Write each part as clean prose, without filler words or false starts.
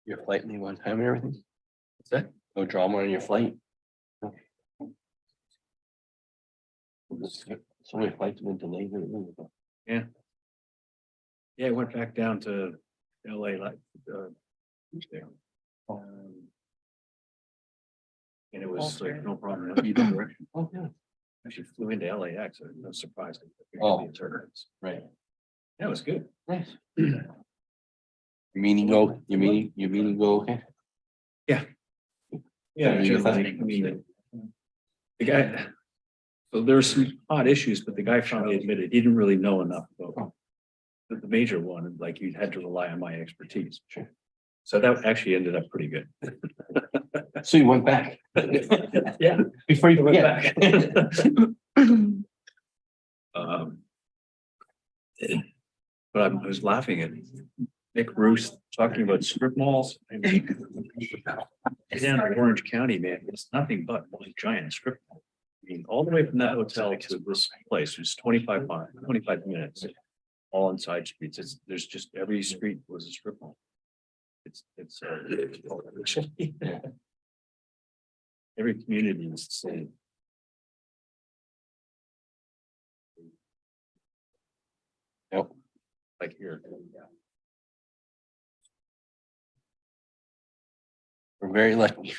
Your flight leave on time and everything? What's that? No drama on your flight? So many flights have been delayed. Yeah, I went back down to LA like Tuesday. And it was like no problem in either direction. Oh, yeah. Actually flew into LAX, so no surprise. Oh. Turns. Right. That was good. Nice. Your meeting go, your meeting go, okay? Yeah, Yeah, sure. I mean, the guy, so there were some odd issues, but the guy finally admitted he didn't really know enough about the major one, like you had to rely on my expertise. Sure. So that actually ended up pretty good. So you went back? Yeah, Before you went forget. back. But I was laughing at Nick Bruce talking about strip malls. I mean, down in Orange County, man, it's nothing but one giant strip mall. I mean, all the way from that hotel to this place was 25 minutes, all on side streets. There's just every street was a strip mall. It's every community is the same. Yep. Like here. We're very lucky.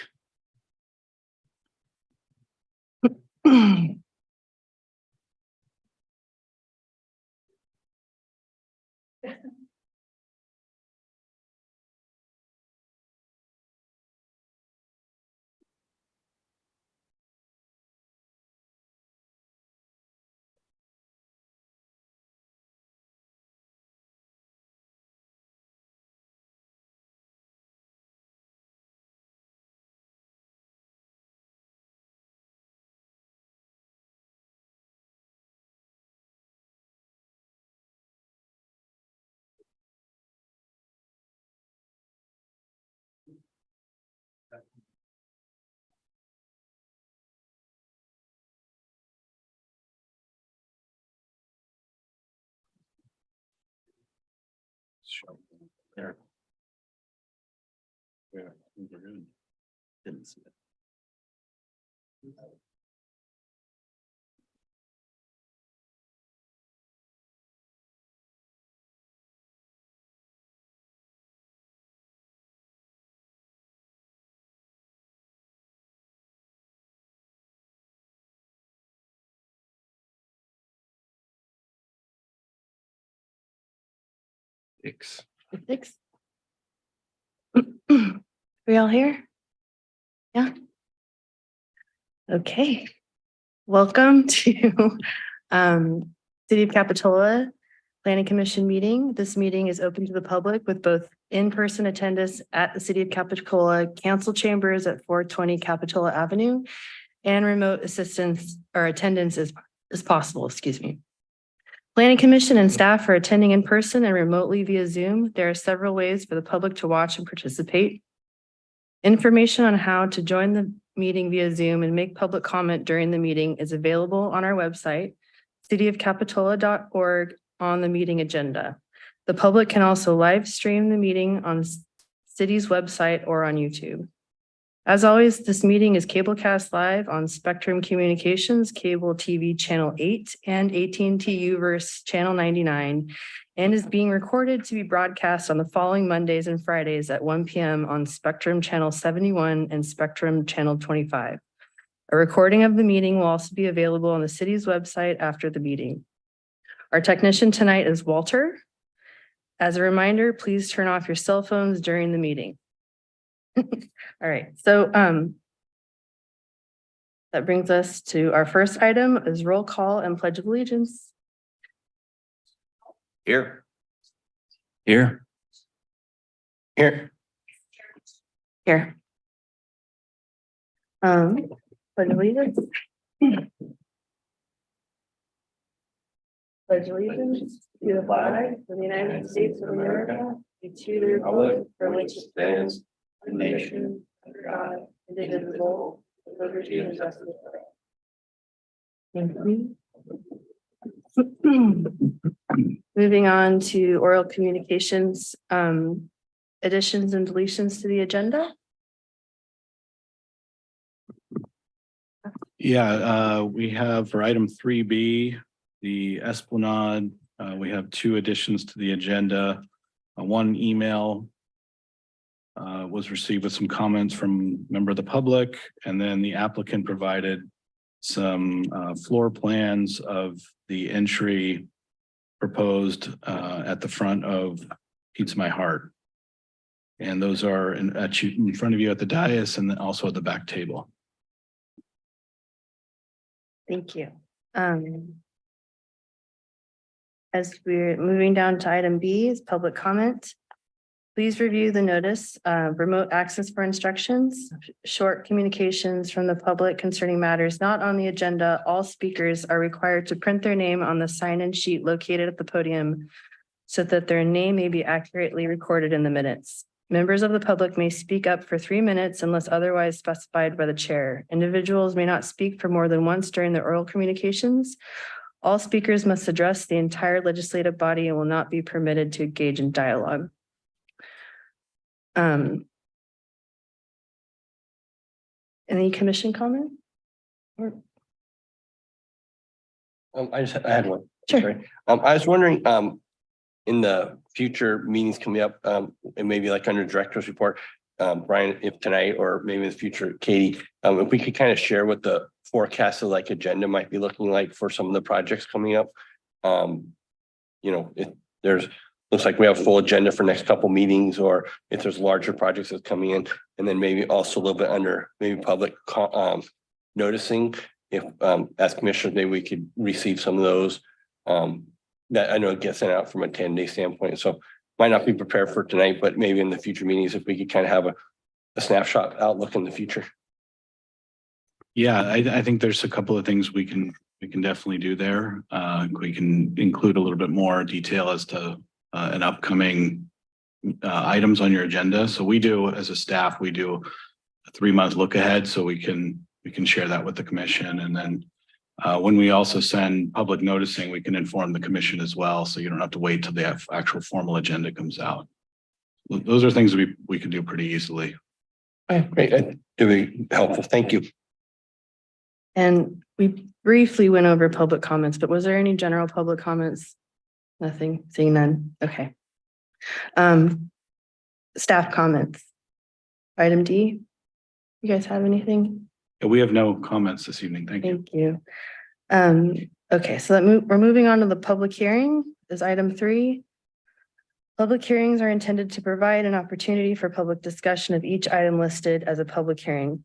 There. Yeah, we're good. Didn't see it. Six. We all here? Yeah. Okay. Welcome to City of Capitola Planning Commission meeting. This meeting is open to the public with both in-person attendance at the City of Capitola Council Chambers at 420 Capitola Avenue and remote assistance or attendance is possible, excuse me. Planning Commission and staff are attending in person and remotely via Zoom. There are several ways for the public to watch and participate. Information on how to join the meeting via Zoom and make public comment during the meeting is available on our website, cityofcapitola.org, on the meeting agenda. The public can also live stream the meeting on city's website or on YouTube. As always, this meeting is cablecast live on Spectrum Communications, Cable TV Channel 8 and AT&T Uverse Channel 99, and is being recorded to be broadcast on the following Mondays and Fridays at 1 p.m. on Spectrum Channel 71 and Spectrum Channel 25. A recording of the meeting will also be available on the city's website after the meeting. Our technician tonight is Walter. As a reminder, please turn off your cell phones during the meeting. All right, so that brings us to our first item is roll call and pledge of allegiance. Here. Here. Here. Here. Pledge allegiance. Pledge allegiance to the flag of the United States of America, and to the republic for which it stands, one nation, under God, indivisible, with liberty and justice for all. Thank you. Moving on to oral communications, additions and deletions to the agenda. Yeah, we have for item 3B, the Esplanade, we have 2 additions to the agenda. One email was received with some comments from a member of the public, and then the applicant provided some floor plans of the entry proposed at the front of Pizza My Heart. And those are in front of you at the dais and then also at the back table. Thank you. As we're moving down to item B is public comment. Please review the notice, remote access for instructions, short communications from the public concerning matters not on the agenda. All speakers are required to print their name on the sign-in sheet located at the podium so that their name may be accurately recorded in the minutes. Members of the public may speak up for 3 minutes unless otherwise specified by the chair. Individuals may not speak for more than once during the oral communications. All speakers must address the entire legislative body and will not be permitted to engage in dialogue. Any commission comment? I had one. Sure. Sorry. I was wondering, in the future meetings coming up, and maybe like under director's report, Brian, if tonight or maybe in the future, Katie, if we could kind of share what the forecast of like agenda might be looking like for some of the projects coming up. You know, if there's looks like we have a full agenda for next couple meetings, or if there's larger projects that's coming in, and then maybe also a little bit under maybe public noticing if as commissioners, maybe we could receive some of those that I know it gets sent out from a 10-day standpoint. So might not be prepared for tonight, but maybe in the future meetings, if we could kind of have a snapshot outlook in the future. Yeah, I think there's a couple of things we can definitely do there. We can include a little bit more detail as to an upcoming items on your agenda. So we do, as a staff, we do a 3-month look ahead, so we can share that with the commission. And then when we also send public noticing, we can inform the commission as well, so you don't have to wait till the actual formal agenda comes out. Those are things we can do pretty easily. Okay, great. That'd be helpful. Thank you. And we briefly went over public comments, but was there any general public comments? Nothing, seeing none. Okay. Staff comments. Item D. You guys have anything? We have no comments this evening. Thank you. Thank you. Okay, so we're moving on to the public hearing is item 3. Public hearings are intended to provide an opportunity for public discussion of each item listed as a public hearing.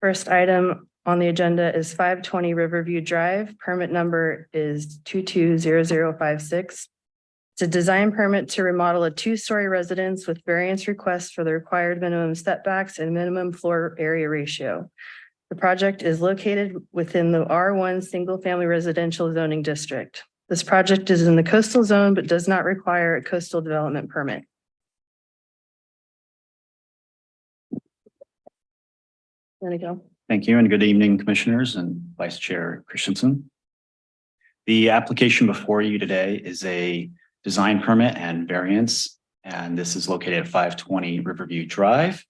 First item on the agenda is 520 Riverview Drive. Permit number is 220056. It's a design permit to remodel a 2-story residence with variance requests for the required minimum setbacks and minimum floor area ratio. The project is located within the R1 single family residential zoning district. This project is in the coastal zone, but does not require a coastal development permit. There we go. Thank you and good evening, commissioners and Vice Chair Christensen. The application before you today is a design permit and variance, and this is located at 520 Riverview Drive.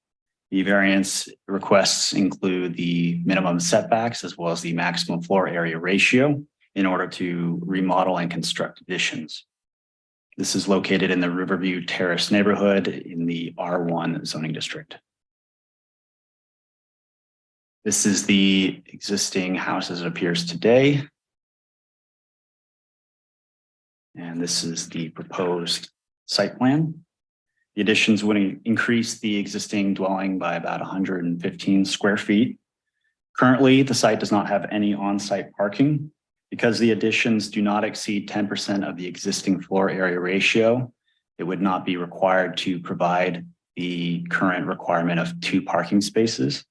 The variance requests include the minimum setbacks as well as the maximum floor area ratio in order to remodel and construct additions. This is located in the Riverview Terrace neighborhood in the R1 zoning district. This is the existing house as it appears today. And this is the proposed site plan. The additions would increase the existing dwelling by about 115 square feet. Currently, the site does not have any on-site parking. Because the additions do not exceed 10% of the existing floor area ratio, it would not be required to provide the current requirement of 2 parking spaces.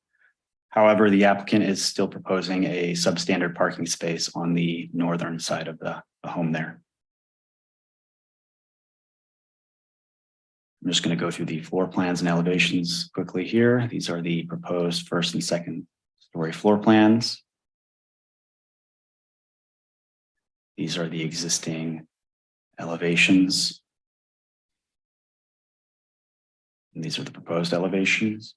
However, the applicant is still proposing a substandard parking space on the northern side of the home there. I'm just going to go through the floor plans and elevations quickly here. These are the proposed first and second story floor plans. These are the existing elevations. And these are the proposed elevations.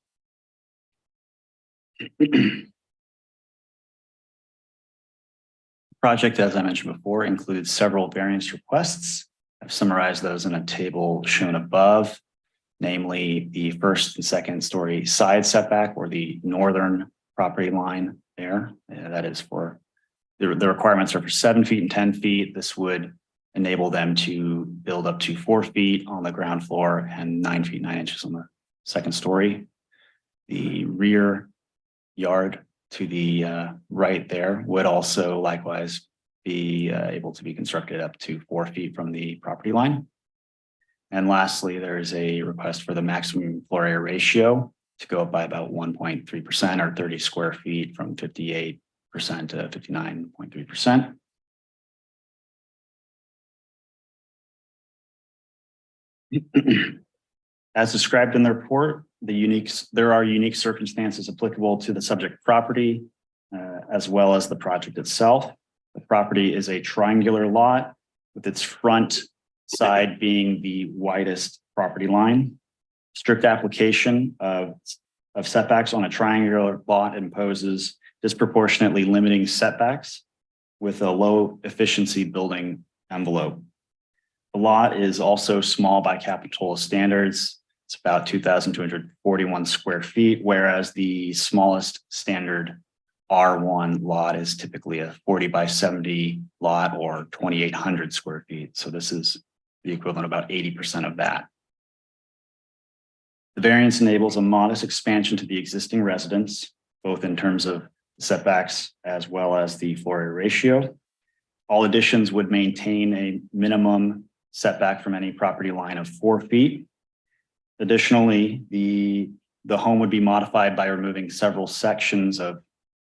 Project, as I mentioned before, includes several variance requests. I've summarized those in a table shown above, namely the first and second story side setback or the northern property line there. That is for the requirements are for 7 feet and 10 feet. This would enable them to build up to 4 feet on the ground floor and 9 feet 9 inches on the second story. The rear yard to the right there would also likewise be able to be constructed up to 4 feet from the property line. And lastly, there is a request for the maximum floor area ratio to go up by about 1.3% or 30 square feet from 58% to 59.3%. As described in the report, there are unique circumstances applicable to the subject property as well as the project itself. The property is a triangular lot with its front side being the widest property line. Strict application of setbacks on a triangular lot imposes disproportionately limiting setbacks with a low efficiency building envelope. The lot is also small by Capitola standards. It's about 2,241 square feet, whereas the smallest standard R1 lot is typically a 40 by 70 lot or 2,800 square feet. So this is the equivalent of about 80% of that. The variance enables a modest expansion to the existing residence, both in terms of setbacks as well as the floor area ratio. All additions would maintain a minimum setback from any property line of 4 feet. Additionally, the home would be modified by removing several sections of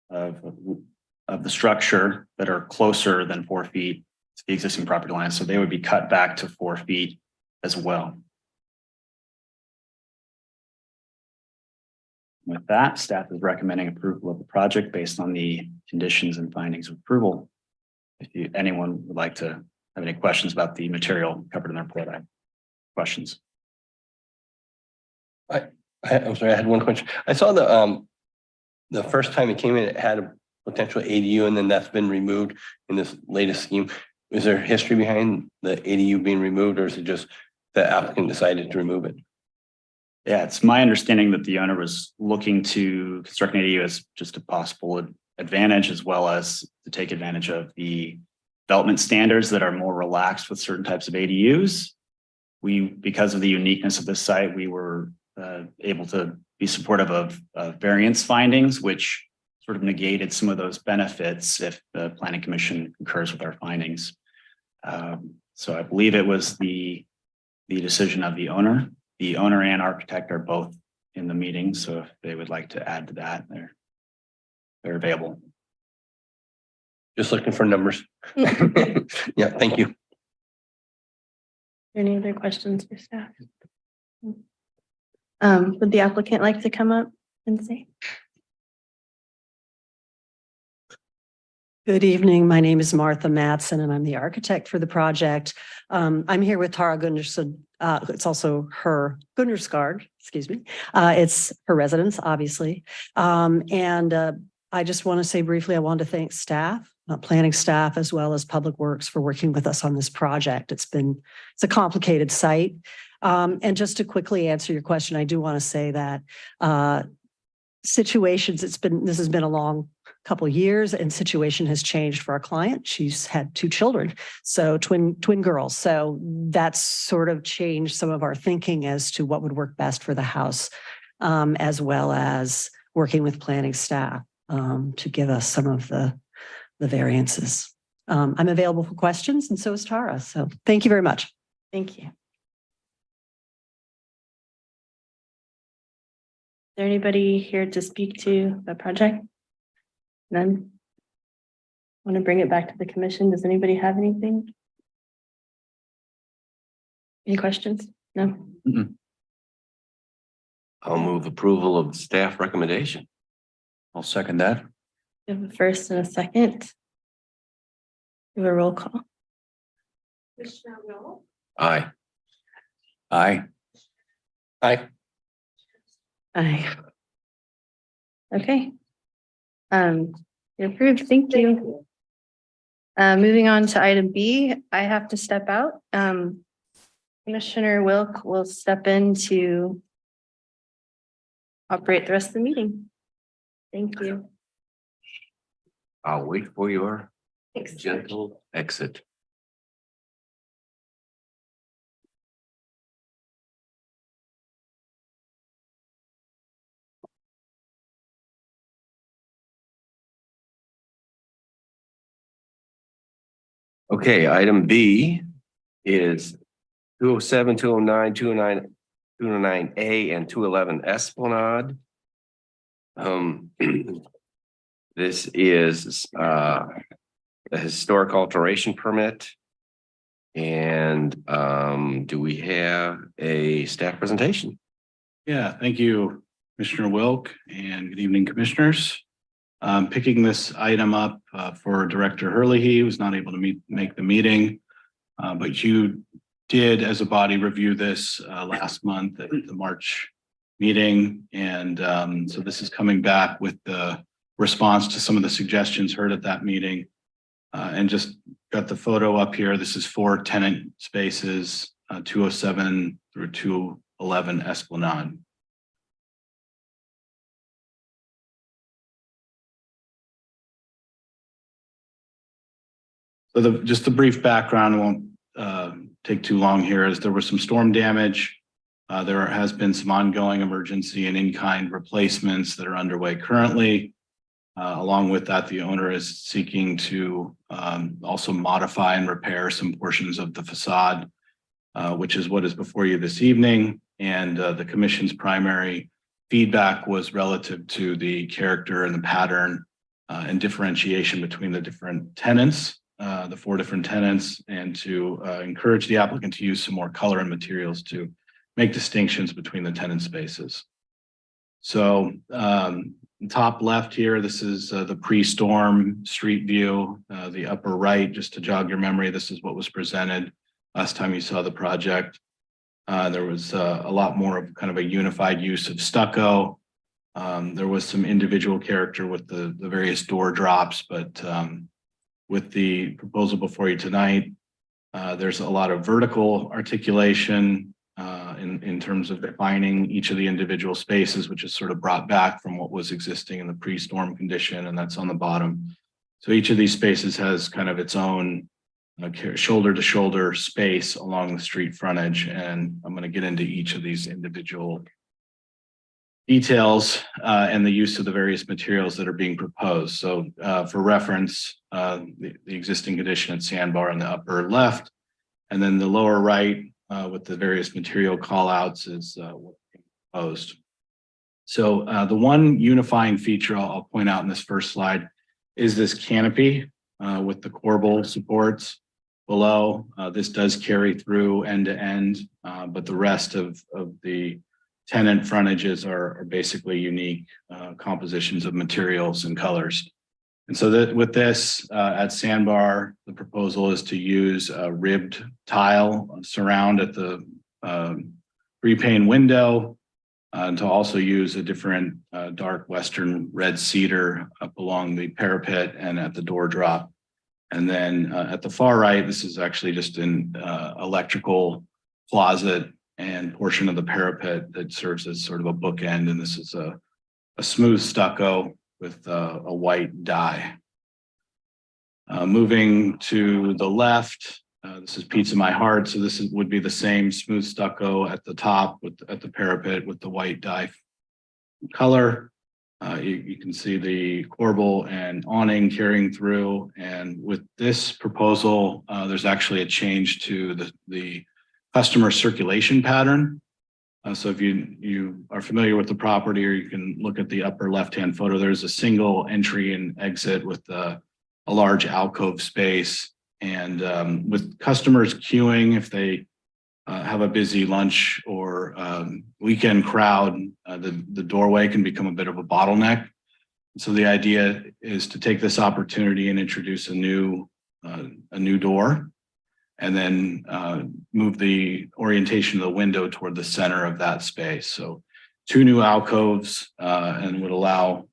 the structure that are closer than 4 feet to the existing property line. So they would be cut back to 4 feet as well. With that, staff is recommending approval of the project based on the conditions and findings of approval. If anyone would like to have any questions about the material covered in the report, I have questions. I'm sorry, I had one question. I saw the first time it came in, it had a potential ADU, and then that's been removed in this latest scheme. Is there history behind the ADU being removed, or is it just the applicant decided to remove it? Yeah, it's my understanding that the owner was looking to construct an ADU as just a possible advantage, as well as to take advantage of the development standards that are more relaxed with certain types of ADUs. Because of the uniqueness of this site, we were able to be supportive of variance findings, which sort of negated some of those benefits if the Planning Commission concurs with our findings. So I believe it was the decision of the owner. The owner and architect are both in the meeting, so if they would like to add to that, they're available. Just looking for numbers. Yeah, thank you. Any other questions for staff? Would the applicant like to come up and say? Good evening. My name is Martha Matson, and I'm the architect for the project. I'm here with Tara Gunderson. It's also her Gundersgaard, excuse me. It's her residence, obviously. I just want to say briefly, I want to thank staff, planning staff, as well as Public Works for working with us on this project. It's a complicated site. And just to quickly answer your question, I do want to say that situations, this has been a long couple of years, and situation has changed for our client. She's had 2 children, so twin girls. So that's sort of changed some of our thinking as to what would work best for the house, as well as working with planning staff to give us some of the variances. I'm available for questions and so is Tara. So thank you very much. Thank you. Is there anybody here to speak to the project? None? Want to bring it back to the commission? Does anybody have anything? Any questions? No? I'll move approval of staff recommendation. I'll second that. We have a first and a second. We have a roll call. Aye. Aye. Aye. Aye. Okay. You're approved. Thank you. Moving on to item B, I have to step out. Commissioner Wilk will step in to operate the rest of the meeting. Thank you. I'll wait for your Thanks. gentle exit. Okay, item B is 207, 209, 209, 209A and 211 Esplanade. This is a historic alteration permit. And do we have a staff presentation? Yeah, thank you, Commissioner Wilk, and good evening, commissioners. Picking this item up for Director Hurley, he was not able to make the meeting, but you did, as a body, review this last month at the March meeting, and so this is coming back with the response to some of the suggestions heard at that meeting, and just got the photo up here. This is 4 tenant spaces, 207 through 211 Esplanade. So just the brief background, won't take too long here, as there was some storm damage. There has been some ongoing emergency and in-kind replacements that are underway currently. Along with that, the owner is seeking to also modify and repair some portions of the facade, which is what is before you this evening. And the commission's primary feedback was relative to the character and the pattern and differentiation between the different tenants. The 4 different tenants, and to encourage the applicant to use some more color and materials to make distinctions between the tenant spaces. So top left here, this is the pre-storm street view. The upper right, just to jog your memory, this is what was presented last time you saw the project. There was a lot more of kind of a unified use of stucco. There was some individual character with the various door drops, but with the proposal before you tonight, there's a lot of vertical articulation in terms of defining each of the individual spaces, which is sort of brought back from what was existing in the pre-storm condition, and that's on the bottom. So each of these spaces has kind of its own shoulder to shoulder space along the street frontage, and I'm going to get into each of these individual details and the use of the various materials that are being proposed. So for reference, the existing condition at Sandbar in the upper left, and then the lower right with the various material call outs is what's being proposed. So the one unifying feature I'll point out in this first slide is this canopy with the corbel supports below. This does carry through end to end, but the rest of the tenant frontages are basically unique compositions of materials and colors. And so that with this at Sandbar, the proposal is to use a ribbed tile surround at the 3-pane window, and to also use a different dark western red cedar up along the parapet and at the door drop. And then at the far right, this is actually just an electrical closet and portion of the parapet that serves as sort of a bookend. And this is a smooth stucco with a white dye. Moving to the left, this is Pizza My Heart. So this would be the same smooth stucco at the top at the parapet with the white dye color. You can see the corbel and awning carrying through. And with this proposal, there's actually a change to the customer circulation pattern. So if you are familiar with the property, or you can look at the upper left-hand photo, there's a single entry and exit with a large alcove space. And with customers queuing, if they have a busy lunch or weekend crowd, the doorway can become a bit of a bottleneck. So the idea is to take this opportunity and introduce a new door, and then move the orientation of the window toward the center of that space. So 2 new alcoves and would allow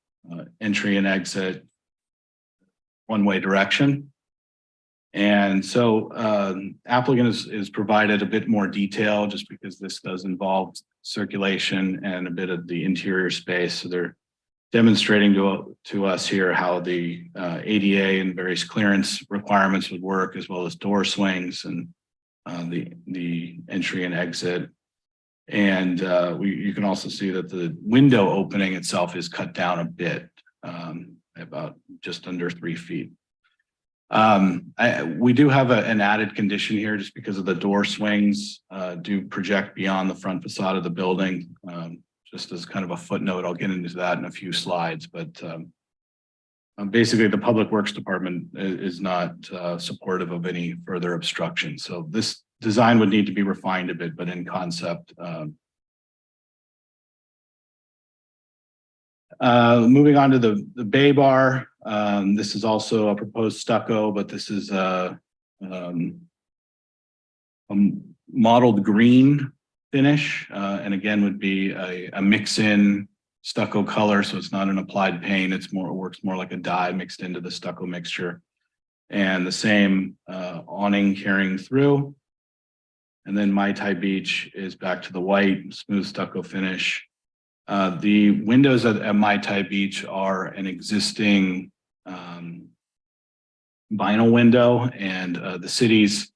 entry and exit one-way direction. And so applicant is provided a bit more detail, just because this does involve circulation and a bit of the interior space. So they're demonstrating to us here how the ADA and various clearance requirements would work, as well as door swings and the entry and exit. And you can also see that the window opening itself is cut down a bit, about just under 3 feet. We do have an added condition here, just because of the door swings do project beyond the front facade of the building. Just as kind of a footnote, I'll get into that in a few slides, but basically the Public Works Department is not supportive of any further obstruction. So this design would need to be refined a bit, but in concept. Moving on to the bay bar. This is also a proposed stucco, but this is a modeled green finish, and again would be a mix-in stucco color, so it's not an applied paint. It works more like a dye mixed into the stucco mixture, and the same awning carrying through. And then Mai Tai Beach is back to the white smooth stucco finish. The windows at Mai Tai Beach are an existing vinyl window, and the city's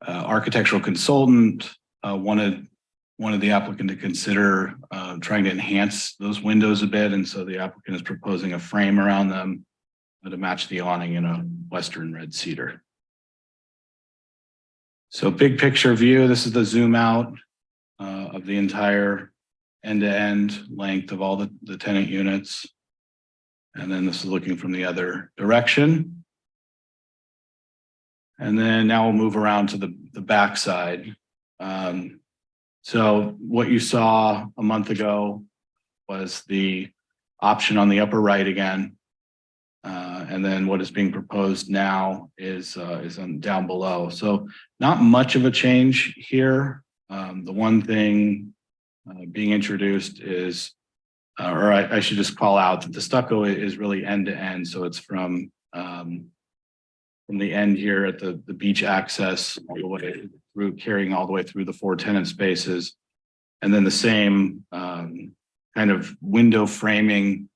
architectural consultant wanted the applicant to consider trying to enhance those windows a bit. And so the applicant is proposing a frame around them to match the awning in a Western red cedar. So big picture view, this is the zoom out of the entire end-to-end length of all the tenant units. And then this is looking from the other direction. And then now we'll move around to the back side. So what you saw a month ago was the option on the upper right again. And then what is being proposed now is down below. So not much of a change here. The one thing being introduced is, or I should just call out that the stucco is really end to end. So it's from the end here at the beach access all the way through, carrying all the way through the 4 tenant spaces. And then the same kind of window framing,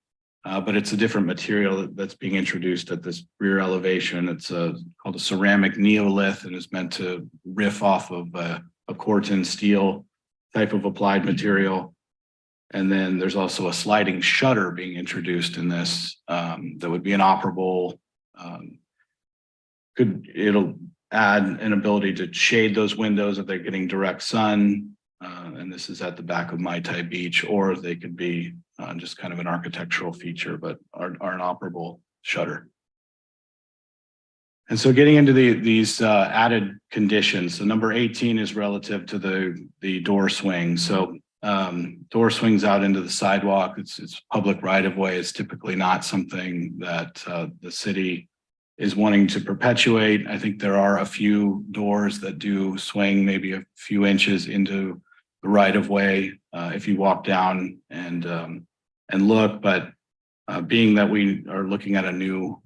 but it's a different material that's being introduced at this rear elevation. It's called a ceramic neolith, and is meant to riff off of a Corten steel type of applied material. And then there's also a sliding shutter being introduced in this that would be inoperable. It'll add an ability to shade those windows if they're getting direct sun. And this is at the back of Mai Tai Beach, or they could be just kind of an architectural feature, but are an operable shutter. And so getting into these added conditions. So number 18 is relative to the door swing. So door swings out into the sidewalk. It's public right of way. It's typically not something that the city is wanting to perpetuate. I think there are a few doors that do swing maybe a few inches into the right of way if you walk down and look. But being that we are looking at a new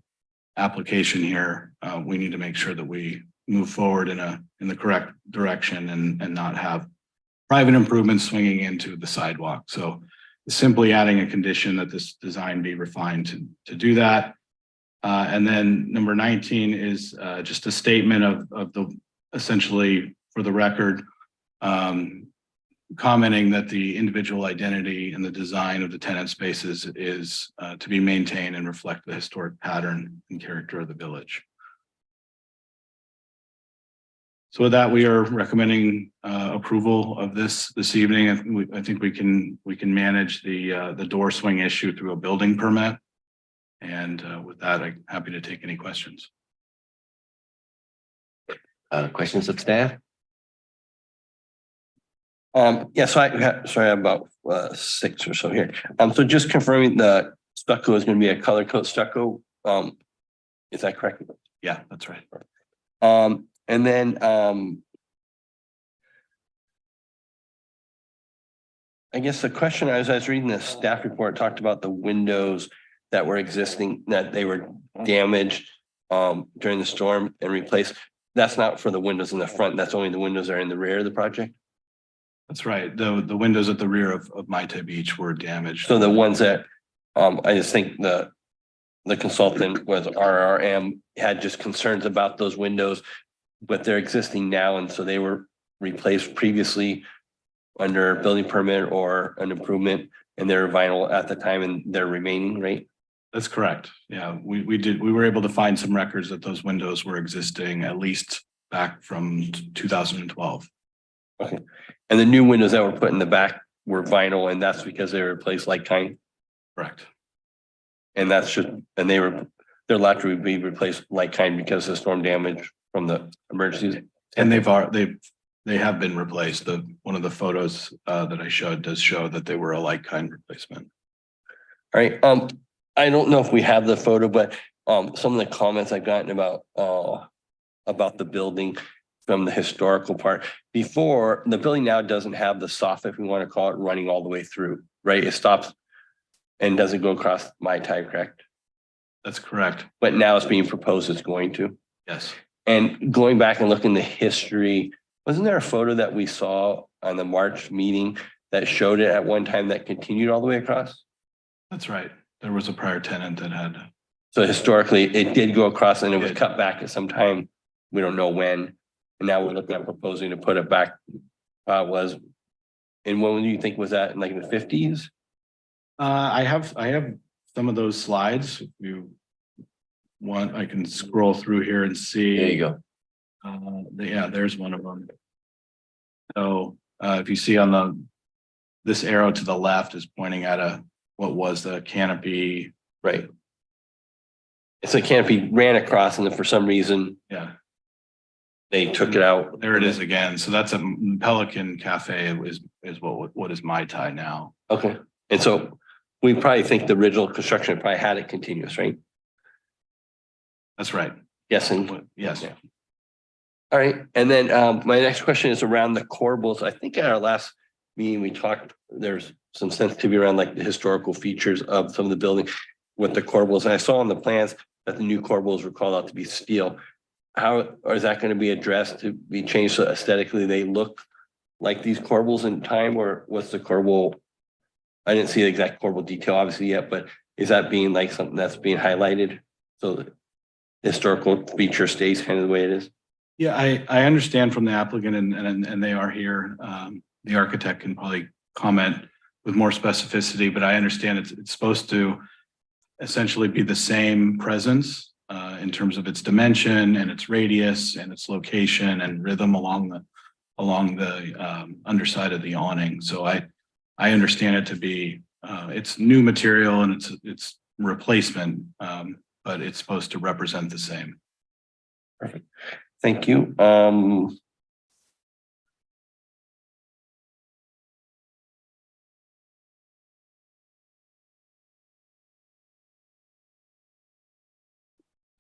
application here, we need to make sure that we move forward in the correct direction and not have private improvements swinging into the sidewalk. So simply adding a condition that this design be refined to do that. And then number 19 is just a statement of the, essentially for the record, commenting that the individual identity and the design of the tenant spaces is to be maintained and reflect the historic pattern and character of the village. So with that, we are recommending approval of this evening. I think we can manage the door swing issue through a building permit. And with that, I'm happy to take any questions. Questions of staff? Yeah, so I have about 6 or so here. So just confirming the stucco is going to be a color coat stucco. Is that correct? Yeah, that's right. And then I guess the question as I was reading the staff report talked about the windows that were existing, that they were damaged during the storm and replaced. That's not for the windows in the front. That's only the windows that are in the rear of the project. That's right. The windows at the rear of Maite Beach were damaged. So the ones that I just think the consultant was RRM had just concerns about those windows, but they're existing now, and so they were replaced previously under building permit or an improvement, and they're vinyl at the time, and they're remaining, right? That's correct. Yeah, we were able to find some records that those windows were existing at least back from 2012. Okay, and the new windows that were put in the back were vinyl, and that's because they were replaced like kind, Correct. and that's just, and they're allowed to be replaced like kind because of storm damage from the emergencies. And they have been replaced. One of the photos that I showed does show that they were a like kind replacement. All right, I don't know if we have the photo, but some of the comments I've gotten about the building from the historical part. Before, the building now doesn't have the soffit, if we want to call it, running all the way through, right? It stops and doesn't go across my tie, correct? That's correct. But now it's being proposed it's going to. Yes. And going back and looking the history, wasn't there a photo that we saw on the March meeting that showed it at one time that continued all the way across? That's right. There was a prior tenant that had. So historically, it did go across and it was cut back at some time. We don't know when. And now we're looking at proposing to put it back. And when do you think was that, in like the 50s? I have some of those slides. If you want, I can scroll through here and see. There you go. Yeah, there's one of them. So if you see on this arrow to the left is pointing at what was the canopy. Right. It's a canopy ran across and then for some reason Yeah, they took it out. there it is again. So that's a Pelican Cafe is what is my tie now. Okay. And so we probably think the original construction probably had it continuous, right? That's right. Guessing. Yes. Yeah. All right. And then my next question is around the corbels. I think at our last meeting, we talked, there's some sensitivity around like the historical features of some of the building with the corbels. And I saw on the plans that the new corbels were called out to be steel. Or is that going to be addressed to be changed so aesthetically they look like these corbels in time, or what's the corbel? I didn't see the exact corbel detail obviously yet, but is that being like something that's being highlighted? So the historical feature stays kind of the way it is? Yeah, I understand from the applicant and they are here. The architect can probably comment with more specificity, but I understand it's supposed to essentially be the same presence in terms of its dimension and its radius and its location and rhythm along the underside of the awning. So I understand it to be it's new material and it's replacement, but it's supposed to represent the same. Perfect. Thank you.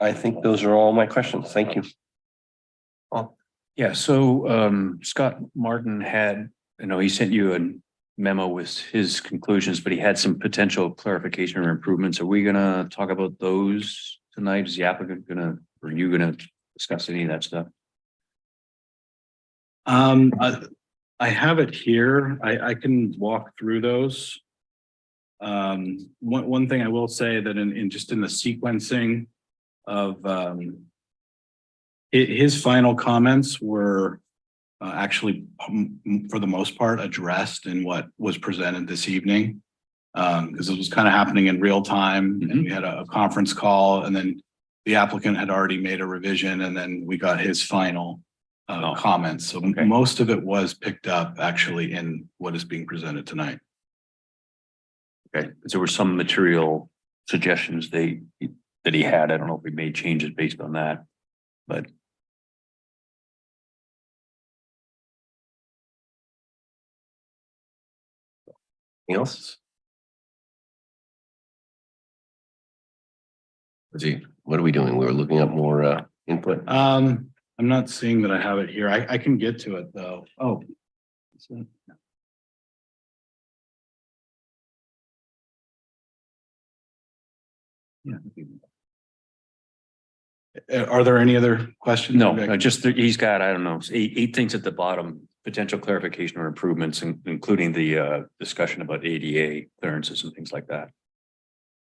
I think those are all my questions. Thank you. Yeah, so Scott Martin had, he sent you a memo with his conclusions, but he had some potential clarification or improvements. Are we gonna talk about those tonight? Is the applicant are you gonna discuss any of that stuff? I have it here. I can walk through those. One thing I will say that in the sequencing of his final comments were actually, for the most part, addressed in what was presented this evening. Because it was kind of happening in real time, and we had a conference call, and then the applicant had already made a revision, and then we got his final comments. So Okay. most of it was picked up actually in what is being presented tonight. Okay, there were some material suggestions that he had. I don't know if we made changes based on that, but. Anything else? What are we doing? We were looking up more input. I'm not seeing that I have it here. I can get to it though. Oh. Yeah. Are there any other questions? No, just he's got, I don't know, eight things at the bottom, potential clarification or improvements, including the discussion about ADA clearances and things like that.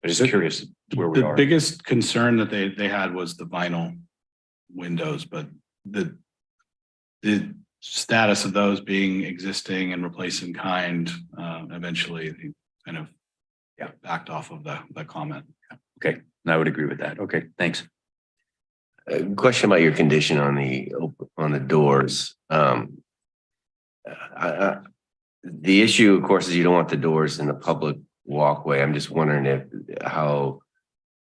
I'm just curious where we The are. biggest concern that they had was the vinyl windows, but the status of those being existing and replaced in kind, eventually they kind of backed off of the comment. Okay, I would agree with that. Okay, thanks. Question about your condition on the doors. The issue, of course, is you don't want the doors in the public walkway. I'm just wondering how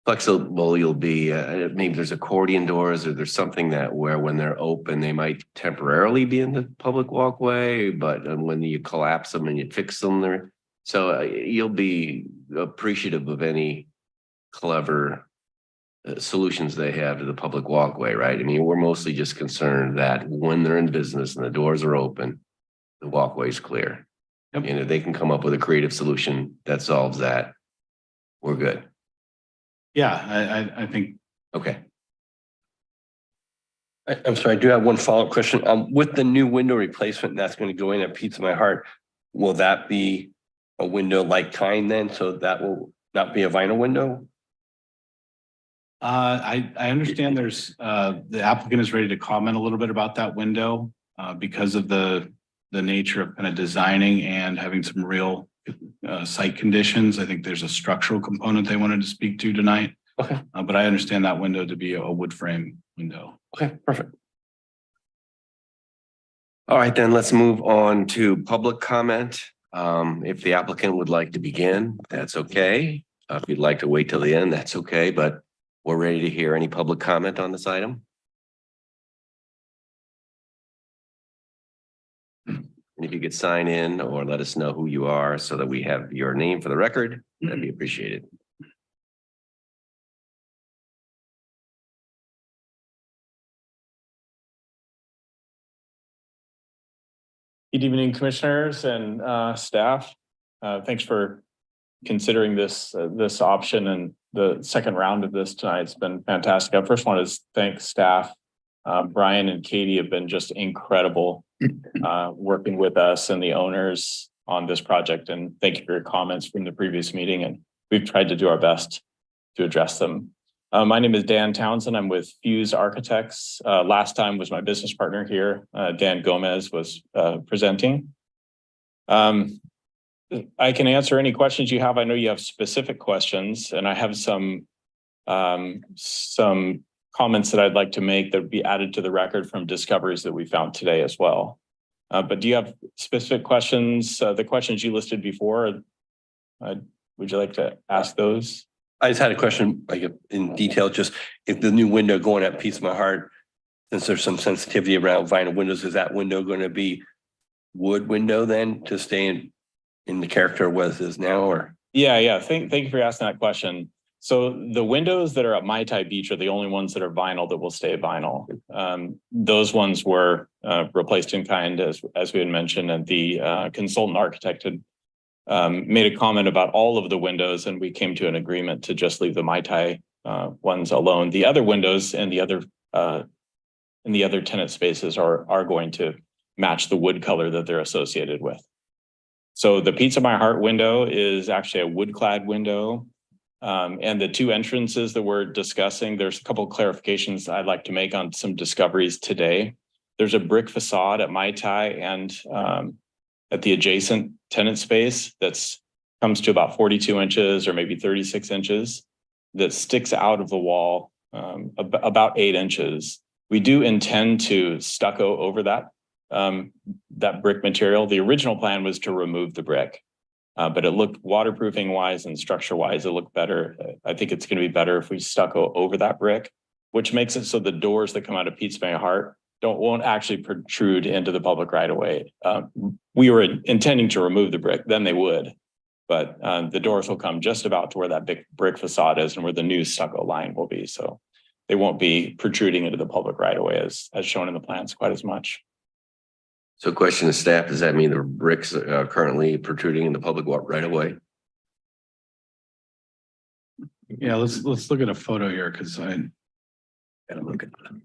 flexible you'll be. Maybe there's accordion doors, or there's something that where when they're open, they might temporarily be in the public walkway, but when you collapse them and you fix them there. So you'll be appreciative of any clever solutions they have to the public walkway, right? I mean, we're mostly just concerned that when they're in business and the doors are open, the walkway is clear. Yep. And if they can come up with a creative solution that solves that, we're good. Yeah, I think. Okay. I'm sorry, I do have one follow-up question. With the new window replacement that's going to go in at Pizza My Heart, will that be a window like kind then? So that will not be a vinyl window? I understand there's the applicant is ready to comment a little bit about that window because of the nature of kind of designing and having some real site conditions. I think there's a structural component they wanted to speak to tonight. Okay. But I understand that window to be a wood frame window. Okay, perfect. All right, then let's move on to public comment. If the applicant would like to begin, that's okay. If you'd like to wait till the end, that's okay, but we're ready to hear any public comment on this item. And if you could sign in or let us know who you are so that we have your name for the record, that'd be appreciated. Good evening, commissioners and staff. Thanks for considering this option, and the second round of this tonight. It's been fantastic. I first want to thank staff. Brian and Katie have been just incredible working with us and the owners on this project. And thank you for your comments from the previous meeting. And we've tried to do our best to address them. My name is Dan Townsend. I'm with Fuse Architects. Last time was my business partner here. Dan Gomez was presenting. I can answer any questions you have. I know you have specific questions, and I have some comments that I'd like to make that would be added to the record from discoveries that we found today as well. But do you have specific questions? The questions you listed before, would you like to ask those? I just had a question, like in detail, just if the new window going at Pizza My Heart, since there's some sensitivity around vinyl windows, is that window going to be wood window then to stay in the character of what it is now, or? Yeah. Thank you for asking that question. So the windows that are at Mai Tai Beach are the only ones that are vinyl that will stay vinyl. Those ones were replaced in kind, as we had mentioned, and the consultant architect had made a comment about all of the windows, and we came to an agreement to just leave the Mai Tai ones alone. The other windows and the other tenant spaces are going to match the wood color that they're associated with. So the Pizza My Heart window is actually a wood clad window. And the two entrances that we're discussing, there's a couple of clarifications I'd like to make on some discoveries today. There's a brick facade at Mai Tai and at the adjacent tenant space that's comes to about 42 inches or maybe 36 inches that sticks out of the wall about 8 inches. We do intend to stucco over that brick material. The original plan was to remove the brick, but it looked waterproofing wise and structure wise, it looked better. I think it's going to be better if we stucco over that brick, which makes it so the doors that come out of Pizza My Heart won't actually protrude into the public right of way. We were intending to remove the brick, then they would, but the doors will come just about to where that big brick facade is and where the new stucco line will be. So they won't be protruding into the public right of way as shown in the plans quite as much. So question to staff, does that mean the bricks are currently protruding in the public right away? Yeah, let's look at a photo here because I gotta look at that.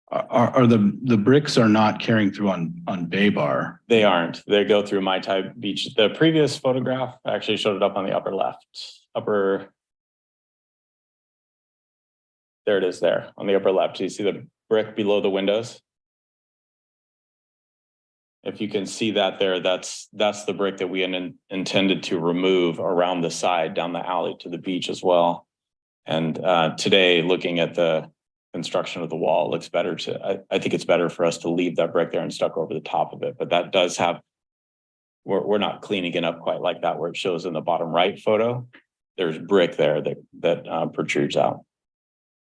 Are the bricks are not carrying through on Bay Bar? They aren't. They go through Mai Tai Beach. The previous photograph actually showed it up on the upper left. There it is there on the upper left. Do you see the brick below the windows? If you can see that there, that's the brick that we intended to remove around the side down the alley to the beach as well. And today, looking at the construction of the wall, it looks better I think it's better for us to leave that brick there and stuck over the top of it. But that does have, we're not cleaning it up quite like that where it shows in the bottom right photo. There's brick there that protrudes out.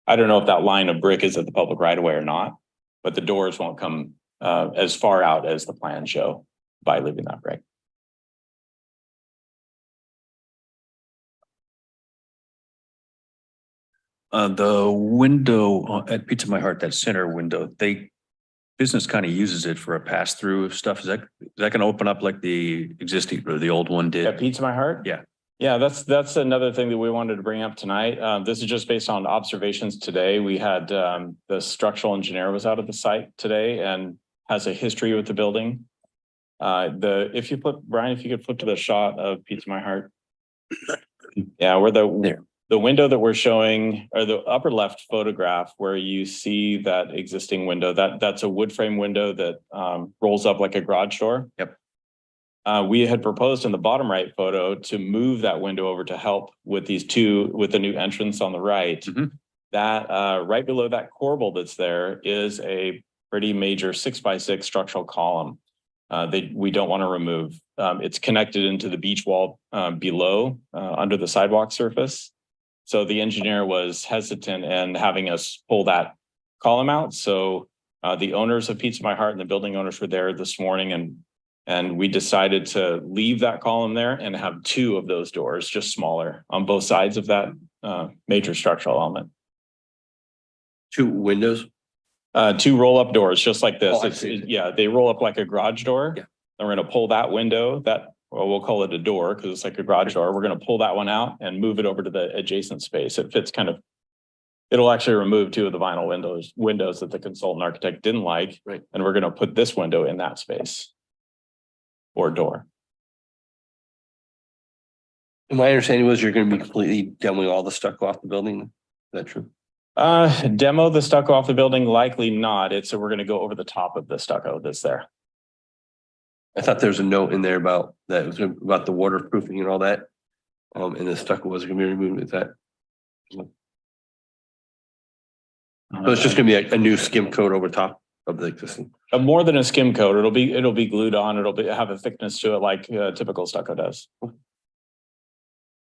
I don't know if that line of brick is at the public right of way or not, but the doors won't come as far out as the plans show by leaving that brick. The window at Pizza My Heart, that center window, business kind of uses it for a pass through of stuff. Is that going to open up like the existing or the old one did? At Pizza My Heart? Yeah. Yeah, that's another thing that we wanted to bring up tonight. This is just based on observations today. We had the structural engineer was out at the site today and has a history with the building. If you flip, Brian, if you could flip to the shot of Pizza My Heart. Yeah, where the window that we're showing, or the upper left photograph where you see that existing window, that's a wood frame window that rolls up like a garage door. Yep. We had proposed in the bottom right photo to move that window over to help with with the new entrance on the right. Mm-hmm. That right below that corbel that's there is a pretty major 6x6 structural column. We don't want to remove. It's connected into the beach wall below under the sidewalk surface. So the engineer was hesitant in having us pull that column out. So the owners of Pizza My Heart and the building owners were there this morning, and we decided to leave that column there and have two of those doors, just smaller, on both sides of that major structural element. Two windows? Two roll-up doors, just like this. Oh, I see. Yeah, they roll up like a garage door. Yeah. And we're going to pull that window, well, we'll call it a door because it's like a garage door. We're going to pull that one out and move it over to the adjacent space. It fits it'll actually remove two of the vinyl windows that the consultant architect didn't like. Right. And we're going to put this window in that space or door. And my understanding was you're going to be completely demoing all the stucco off the building. Is that true? Demo the stucco off the building? Likely not. We're going to go over the top of the stucco that's there. I thought there was a note in there about that. It was about the waterproofing and all that. And the stucco was going to be removed. Is that? So it's just going to be a new skim coat over top of the existing. More than a skim coat. It'll be glued on. Have a thickness to it like typical stucco does.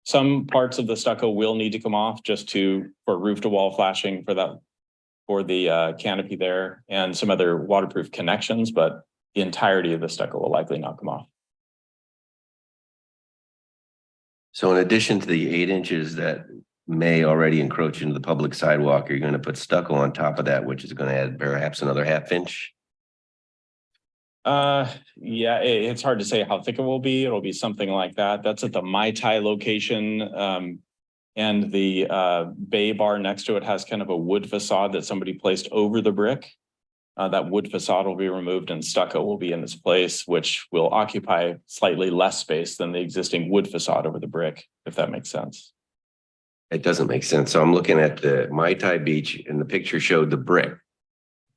Some parts of the stucco will need to come off just for roof to wall flashing for the canopy there and some other waterproof connections, but the entirety of the stucco will likely not come off. So in addition to the 8 inches that may already encroach into the public sidewalk, you're going to put stucco on top of that, which is going to add perhaps another ½ inch. Yeah, it's hard to say how thick it will be. It'll be something like that. That's at the Mai Tai location. And the Bay Bar next to it has kind of a wood facade that somebody placed over the brick. That wood facade will be removed and stucco will be in its place, which will occupy slightly less space than the existing wood facade over the brick, if that makes sense. It doesn't make sense. So I'm looking at the Mai Tai Beach and the picture showed the brick.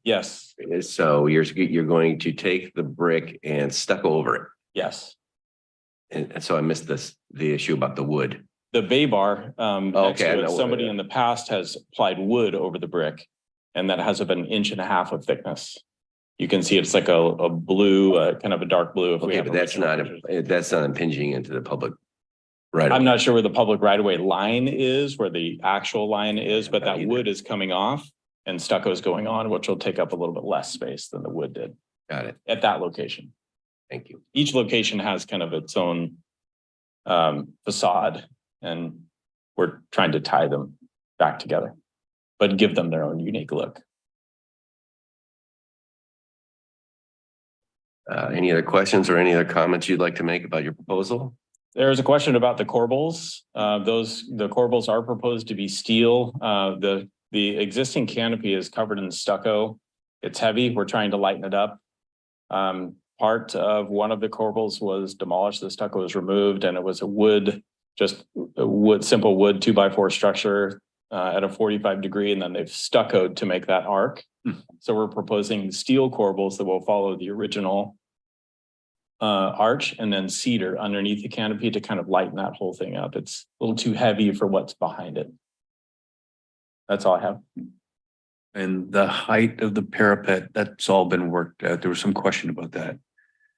Yes, So you're going to take the brick and stuck over it. yes. And so I missed the issue about the wood. The bay bar, next Okay, I to it, know. somebody in the past has applied wood over the brick. And that has about 1.5 inches of thickness. You can see it's like a blue, kind of a dark blue. If we Okay, have but that's original not, pictures. that's not impinging into the public. Right. I'm not sure where the public right of way line is, where the actual line is, but that wood is coming off and stucco is going on, which will take up a little bit less space than the wood did Got it. at that location. Thank you. Each location has kind of its own facade, and we're trying to tie them back together, but give them their own unique look. Any other questions or any other comments you'd like to make about your proposal? There is a question about the corbels. The corbels are proposed to be steel. The existing canopy is covered in stucco. It's heavy. We're trying to lighten it up. Part of one of the corbels was demolished. The stucco was removed, and it was a wood, just a wood, simple wood 2x4 structure at a 45 degree, and then they've stuccoed to make that arc. So we're proposing steel corbels that will follow the original arch, and then cedar underneath the canopy to kind of lighten that whole thing up. It's a little too heavy for what's behind it. That's all I have. And the height of the parapet, that's all been worked out. There was some question about that.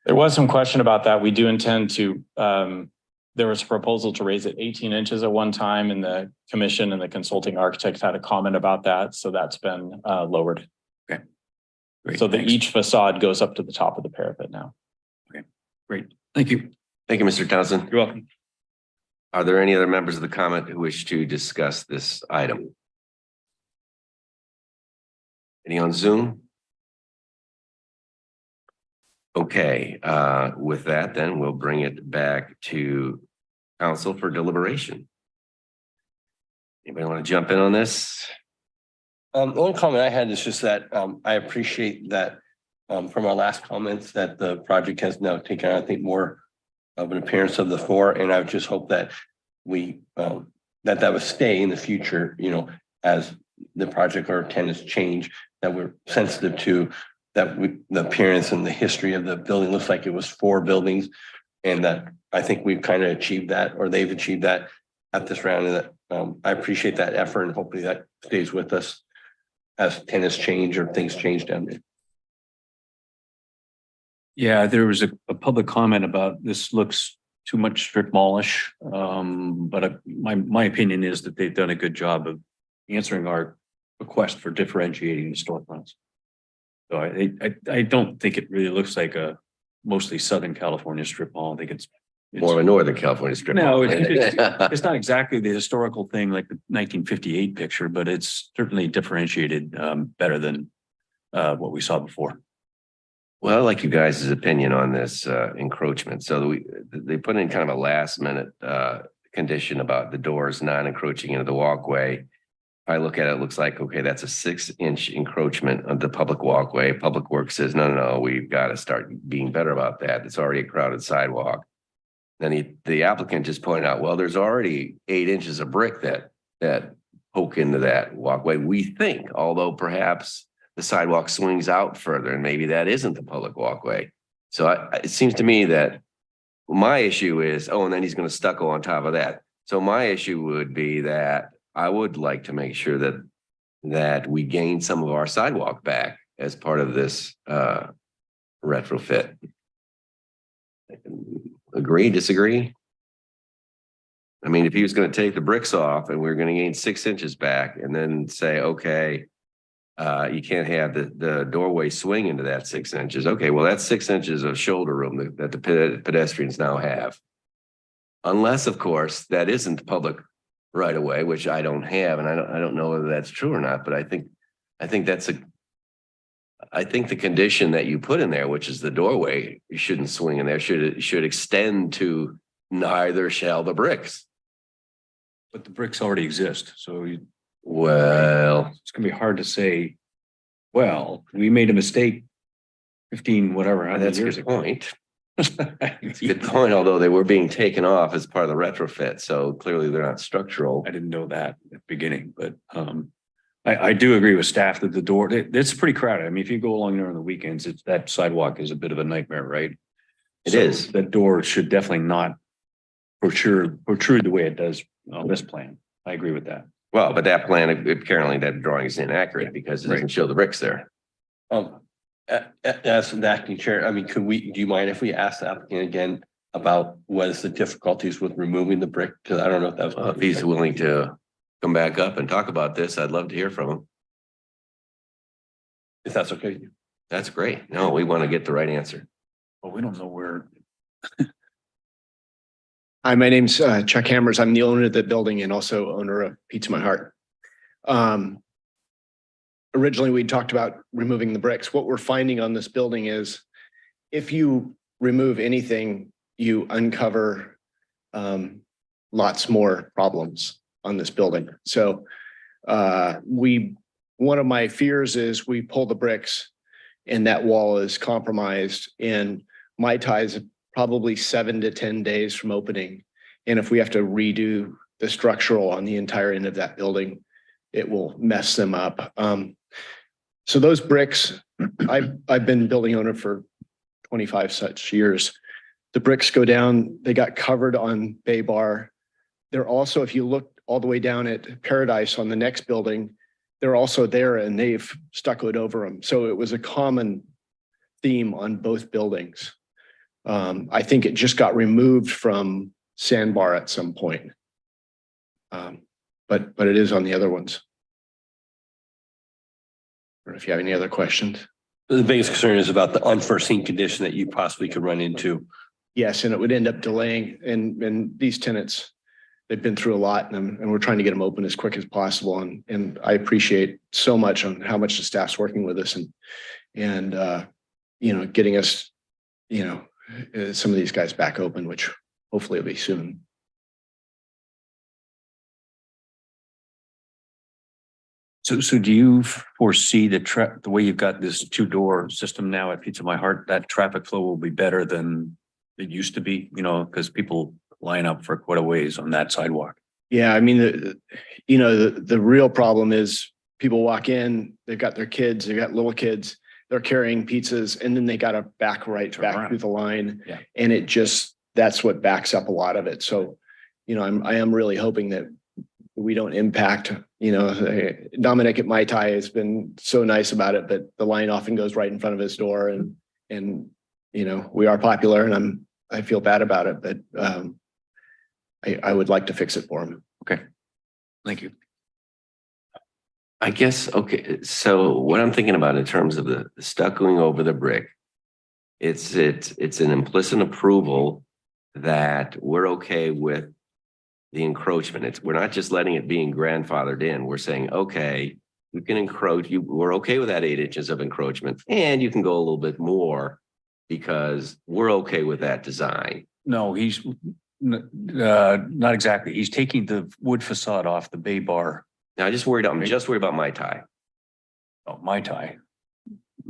There was some question about that. We do intend to, there was a proposal to raise it 18 inches at one time, and the commission and the consulting architect had a comment about that. So that's been lowered. Great, So thanks. each facade goes up to the top of the parapet now. Great. Thank you. Thank you, Mr. Townsend. You're welcome. Are there any other members of the comment who wish to discuss this item? Any on Zoom? Okay, with that, then we'll bring it back to council for deliberation. Anybody want to jump in on this? The only comment I had is just that I appreciate that from our last comments that the project has now taken, I think, more of an appearance of the fore, and I would just hope that we that would stay in the future, you know, as the project or tenants change, that we're sensitive to that the appearance and the history of the building looks like it was 4 buildings, and that I think we've kind of achieved that, or they've achieved that at this round, and that I appreciate that effort, and hopefully that stays with us as tenants change or things change down there. Yeah, there was a public comment about this looks too much strip mallish. But my opinion is that they've done a good job of answering our request for differentiating the storefronts. So I don't think it really looks like a mostly Southern California strip mall. I think it's More of a Northern California strip. No, mall. it's not exactly the historical thing like the 1958 picture, but it's certainly differentiated better than what we saw before. Well, I like you guys' opinion on this encroachment. So they put in kind of a last minute condition about the doors non-encroaching into the walkway. If I look at it, it looks like, okay, that's a 6-inch encroachment of the public walkway. Public Works says, no, we've got to start being better about that. It's already a crowded sidewalk. Then the applicant just pointed out, well, there's already 8 inches of brick that poke into that walkway. We think, although perhaps the sidewalk swings out further, and maybe that isn't the public walkway. So it seems to me that my issue is, and then he's going to stucco on top of that. So my issue would be that I would like to make sure that we gain some of our sidewalk back as part of this retrofit. Agree, disagree? I mean, if he was going to take the bricks off and we're going to gain 6 inches back and then say, okay, you can't have the doorway swing into that 6 inches. Okay, well, that's 6 inches of shoulder room that the pedestrians now have. Unless, of course, that isn't public right away, which I don't have, and I don't know whether that's true or not, but I think the condition that you put in there, which is the doorway, you shouldn't swing in there, should extend to neither shall the bricks. But the bricks already exist, so Well, it's gonna be hard to say, well, we made a mistake 15, whatever, 100 that's a years good ago. point. It's a good point, although they were being taken off as part of the retrofit, so clearly they're not structural. I didn't know that at the beginning, but I do agree with staff that the door, it's pretty crowded. I mean, if you go along there on the weekends, it's that sidewalk is a bit of a nightmare, right? It So is. That door should definitely not protrude the way it does on this plan. I agree with that. Well, but that plan, apparently that drawing is inaccurate because it doesn't Right. show the bricks there. As the acting chair, I mean, do you mind if we ask the applicant again about what is the difficulties with removing the brick? Because I don't know if that was. If he's willing to come back up and talk about this, I'd love to hear from him. If that's okay. with you. That's great. No, we want to get the right answer. But we don't know where. Hi, my name's Chuck Hammers. I'm the owner of the building and also owner of Pizza My Heart. Originally, we talked about removing the bricks. What we're finding on this building is if you remove anything, you uncover lots more problems on this building. So one of my fears is we pull the bricks and that wall is compromised, and my ties probably 7 to 10 days from opening. And if we have to redo the structural on the entire end of that building, it will mess them up. So those bricks, I've been building owner for 25 such years. The bricks go down, they got covered on Bay Bar. They're also, if you look all the way down at Paradise on the next building, they're also there and they've stuccoed over them. So it was a common theme on both buildings. I think it just got removed from Sandbar at some point. But it is on the other ones. Or if you have any other questions. The biggest concern is about the unforeseen condition that you possibly could run into. Yes, and it would end up delaying, and these tenants, they've been through a lot, and we're trying to get them open as quick as possible. And I appreciate so much on how much the staff's working with us and getting us, some of these guys back open, which hopefully will be soon. So do you foresee the way you've got this 2-door system now at Pizza My Heart, that traffic flow will be better than it used to be, because people line up for quite a ways on that sidewalk? Yeah, I mean, the real problem is people walk in, they've got their kids, they've got little kids, they're carrying pizzas, and then they got to back right Turn back around. through the line. Yeah. And that's what backs up a lot of it. So, I am really hoping that we don't impact, Dominic at Mai Tai has been so nice about it, but the line often goes right in front of his door and we are popular and I feel bad about it, but I would like to fix it for him. Okay. Thank you. I guess, okay, so what I'm thinking about in terms of the stuccoing over the brick, it's an implicit approval that we're okay with the encroachment. We're not just letting it being grandfathered in. We're saying, okay, you can encroach, we're okay with that 8 inches of encroachment, and you can go a little bit more because we're okay with that design. No, he's not exactly. He's taking the wood facade off the Bay Bar. Now, I'm just worried about Mai Tai. Oh, Mai Tai.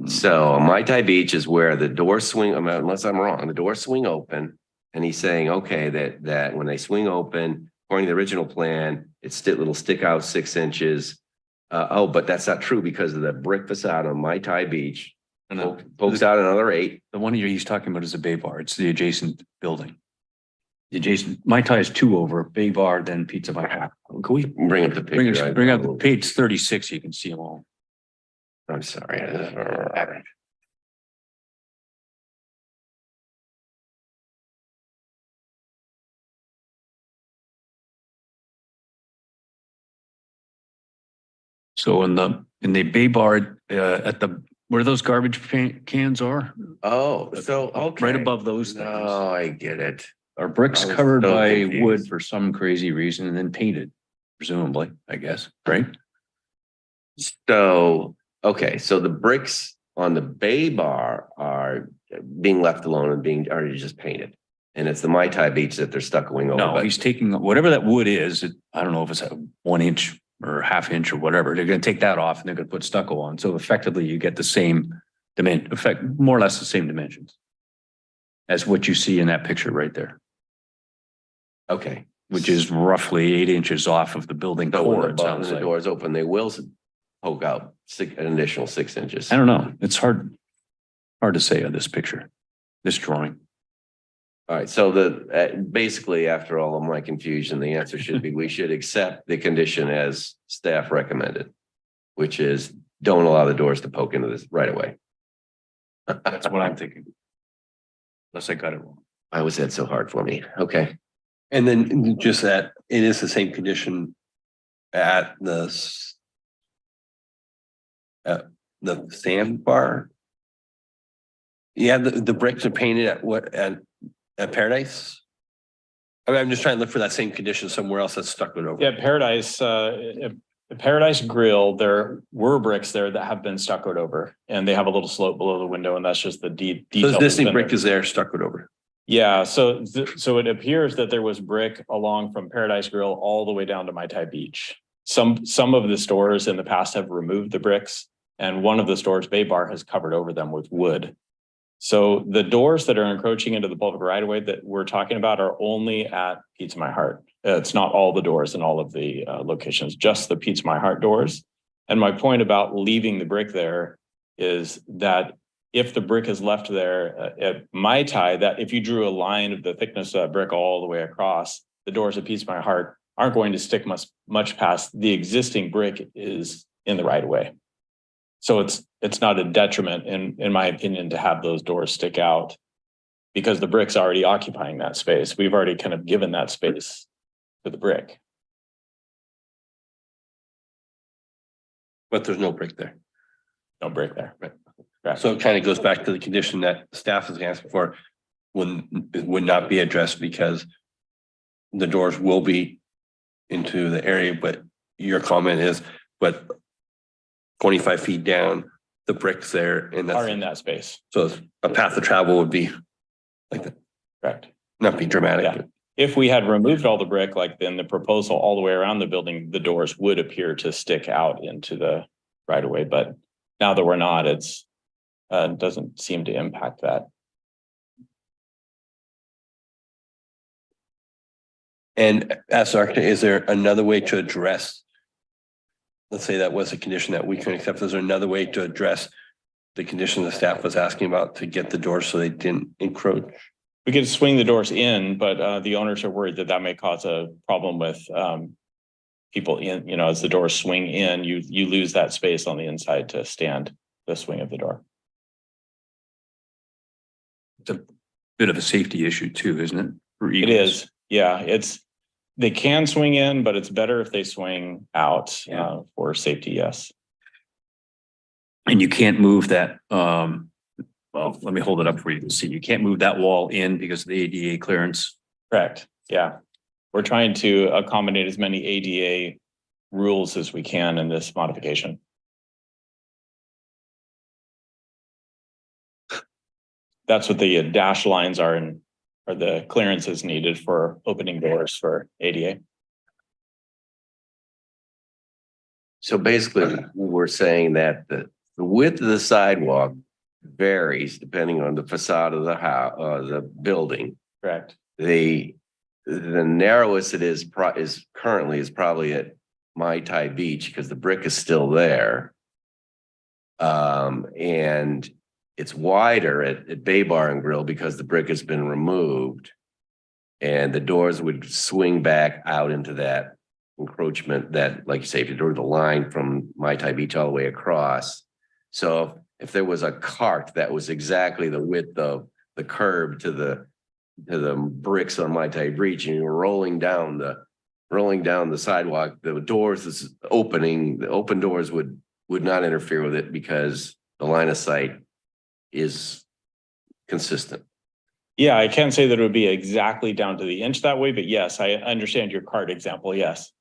So Mai Tai Beach is where the doors swing, unless I'm wrong, the doors swing open. And he's saying, okay, that when they swing open, according to the original plan, it'll stick out 6 inches. But that's not true because of the brick facade on Mai Tai Beach. And Pokes out another 8. the one he's talking about is a Bay Bar. It's the adjacent building. The adjacent, Mai Tai is 2 over, Bay Bar, then Pizza My Heart. Can we bring up the picture? Bring up the page 36, you can see them all. I'm sorry. So in the Bay Bar, where those garbage cans are, Oh, so, okay. right above those things. Oh, I get it. Are bricks I was covered so by confused. wood for some crazy reason and then painted, presumably, I guess, right? So, okay, so the bricks on the Bay Bar are being left alone and are just painted. And it's the Mai Tai Beach that they're stuccoing over. No, but- he's taking whatever that wood is. I don't know if it's a 1 inch or ½ inch or whatever. They're going to take that off and they're going to put stucco on. So effectively you get the same more or less the same dimensions. as what you see in that picture right there, Okay. which is roughly 8 inches off of the building So when core, the, it when sounds the like. door is open, they will poke out an additional 6 inches. I don't know. It's hard to say on this picture, this drawing. All right, so basically, after all of my confusion, the answer should be, we should accept the condition as staff recommended, which is don't allow the doors to poke into this right away. That's what I'm thinking. Unless I got it wrong. Why was that so hard for me? Okay, And then just that it is the same condition at the sandbar. Yeah, the bricks are painted at Paradise. I mean, I'm just trying to look for that same condition somewhere else that's stuck it over. Yeah, Paradise Grill, there were bricks there that have been stuccoed over and they have a little slope below the window and that's just the So detail. this that's Disney been brick there. is there stuck it over. Yeah, so it appears that there was brick along from Paradise Grill all the way down to Mai Tai Beach. Some of the stores in the past have removed the bricks and one of the stores, Bay Bar, has covered over them with wood. So the doors that are encroaching into the public right of way that we're talking about are only at Pizza My Heart. It's not all the doors in all of the locations, just the Pizza My Heart doors. And my point about leaving the brick there is that if the brick is left there at Mai Tai, that if you drew a line of the thickness of that brick all the way across, the doors at Pizza My Heart aren't going to stick much past the existing brick is in the right of way. So it's not a detriment in my opinion to have those doors stick out because the brick's already occupying that space. We've already kind of given that space to the brick. But there's no brick there. No brick there. Right. So it kind of goes back to the condition that staff is asking for. Would not be addressed because the doors will be into the area, but your comment is, but 25 feet down, the bricks there and Are in that's, that space. so a path of travel would be like that, Correct. not be dramatic. Yeah. If we had removed all the brick, like then the proposal all the way around the building, the doors would appear to stick out into the right of way. But now that we're not, it's doesn't seem to impact that. And as architect, is there another way to address? Let's say that was a condition that we can accept. Is there another way to address the condition the staff was asking about to get the doors so they didn't encroach? We could swing the doors in, but the owners are worried that may cause a problem with people in, as the doors swing in, you lose that space on the inside to stand the swing of the door. It's a bit of a safety issue too, isn't it? For It eagles? is, yeah, they can swing in, but it's better if they swing out for safety, yes. And you can't move that, well, let me hold it up for you to see. You can't move that wall in because of the ADA clearance. Correct, yeah. We're trying to accommodate as many ADA rules as we can in this modification. That's what the dash lines are and are the clearances needed for opening doors for ADA. so basically, we're saying that the width of the sidewalk varies depending on the facade of the house, the building. Correct. The narrowest it is currently is probably at Mai Tai Beach because the brick is still there. And it's wider at Bay Bar and Grill because the brick has been removed. And the doors would swing back out into that encroachment that, like you say, if you drew the line from Mai Tai Beach all the way across. So if there was a cart that was exactly the width of the curb to the bricks on Mai Tai Beach and you're rolling down the sidewalk, the open doors would not interfere with it because the line of sight is consistent. Yeah, I can't say that it would be exactly down to the inch that way, but yes, I understand your cart example, yes.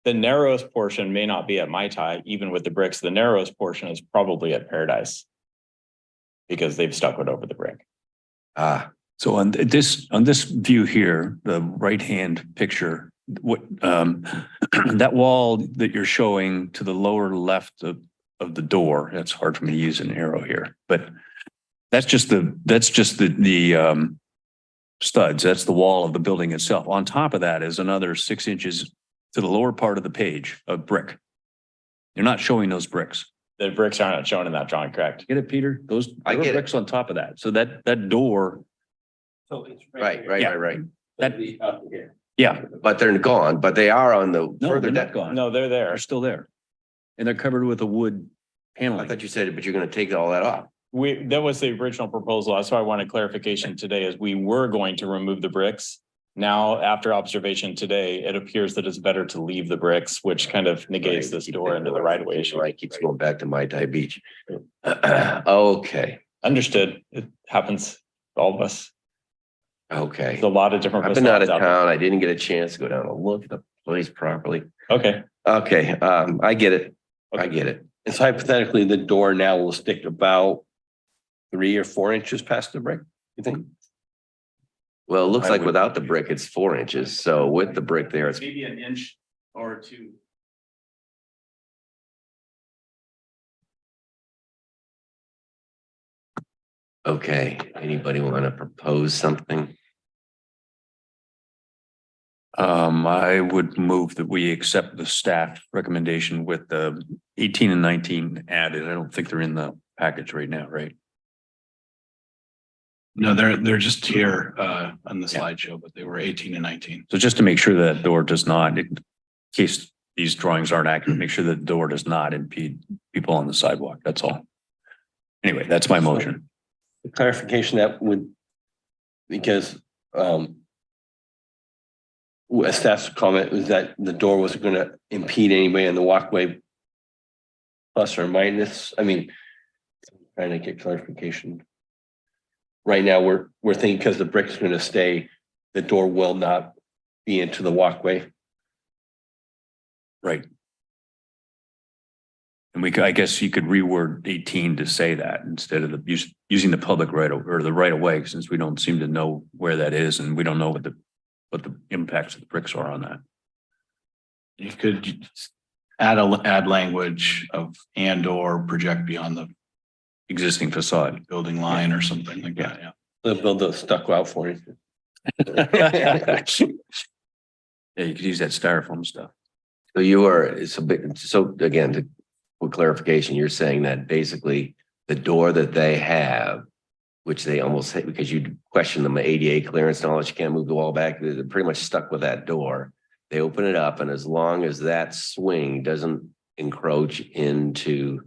The narrowest portion may not be at Mai Tai, even with the bricks. The narrowest portion is probably at Paradise because they've stuck it over the brick. So on this view here, the right-hand picture, what that wall that you're showing to the lower left of the door, it's hard for me to use an arrow here, but That's just the studs. That's the wall of the building itself. On top of that is another 6 inches to the lower part of the page of brick. You're not showing those bricks. The bricks are not shown in that drawing, correct? Get it, Peter? Those I there are get it. bricks on top of that. So that door, Right. that, yeah, But they're gone, but they are on the no, further they're not down. gone. No, they're there. They're still there. And they're covered with a wood I paneling. thought you said, but you're gonna take all that off. That was the original proposal. That's why I wanted clarification today is we were going to remove the bricks. Now, after observation today, it appears that it's better to leave the bricks, which kind of negates Right, this keep door that into the door. right of way issue. Right, keeps going back to Mai Tai Beach. Okay, Understood. It happens to all of us. okay. There's a lot of different. I've been out of facades there. town. I didn't get a chance to go down and look at the place properly. Okay. Okay, I get it. I get it. And so hypothetically, the door now will stick about 3 or 4 inches past the brick, you think? Well, it looks I like would- without the brick, it's 4 inches. So with the brick there, it's Maybe an inch or two. okay. Anybody want to propose something? I would move that we accept the staff recommendation with the 18 and 19 added. I don't think they're in the package right now, right? No, they're just here on the slideshow, but they were 18 and 19. So just to make sure that door does not, in case these drawings aren't accurate, make sure that the door does not impede people on the sidewalk. That's all. Anyway, that's my motion. The clarification that would, because, a staff's comment was that the door wasn't gonna impede anybody on the walkway. Plus or minus, I mean, trying to get clarification. Right now, we're thinking because the brick's gonna stay, the door will not be into the walkway. Right. And I guess you could reword 18 to say that instead of using the public right of, or the right of way, since we don't seem to know where that is and we don't know what the impacts of the bricks are on that. You could add language of and or project beyond the Existing facade. building line or something like that, yeah. They'll build the stucco out for you. Yeah, you could use that styrofoam stuff. So you are, it's a bit, so again, for clarification, you're saying that basically the door that they have, which they almost hit because you question them, ADA clearance and all that, you can't move the wall back. They're pretty much stuck with that door. They open it up, and as long as that swing doesn't encroach into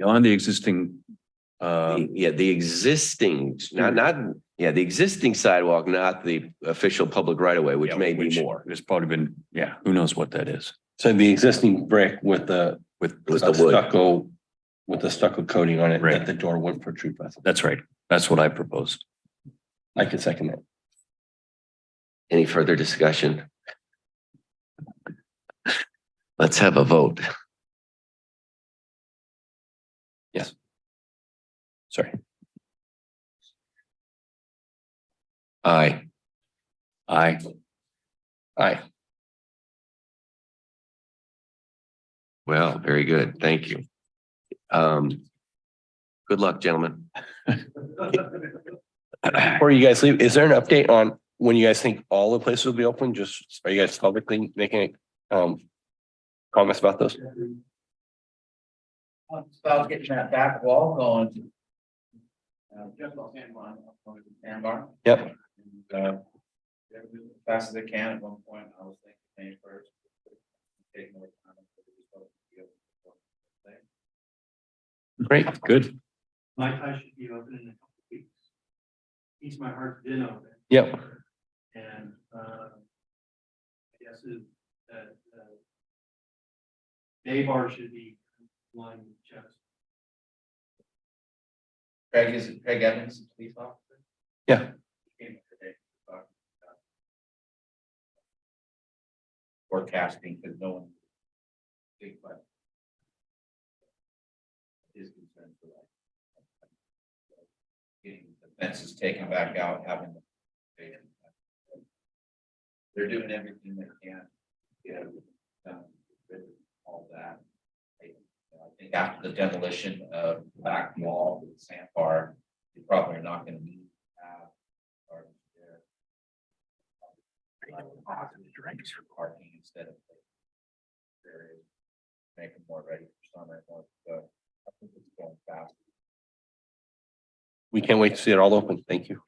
On the existing, the existing, the existing sidewalk, not the official public right of way, which may be more There's probably been, who knows what that is So the existing brick with the with the wood. stucco, with the stucco coating on it, Right. that the door wouldn't protrude past. That's right. That's what I proposed. I can second that. Any further discussion? Let's have a vote. Sorry. Aye. Aye. Aye. Well, very good. Thank you. Good luck, gentlemen. Before you guys leave, is there an update on when you guys think all the places will be open? Just, are you guys publicly making comments about those? About getting that back wall going. Just on sandbar. Yep. And, as fast as I can. At one point, I was thinking May first. Take more time. Great. Good. My tie should be open in a couple of weeks. East My Heart's been open. Yep. And, I guess is that, day bar should be one chest. Craig, is it Craig Evans, police officer? Yeah. He came today to talk about forecasting, because no one. Big, but. His concern for that. Getting the fences taken back out, having. They're doing everything they can. Get everything done, all that. I think after the demolition of the back wall with the sandbar, you probably are not gonna need to have gardens there. For parking instead of areas, make them more ready for summer. So I think it's going fast. We can't wait to see it all open. Thank you.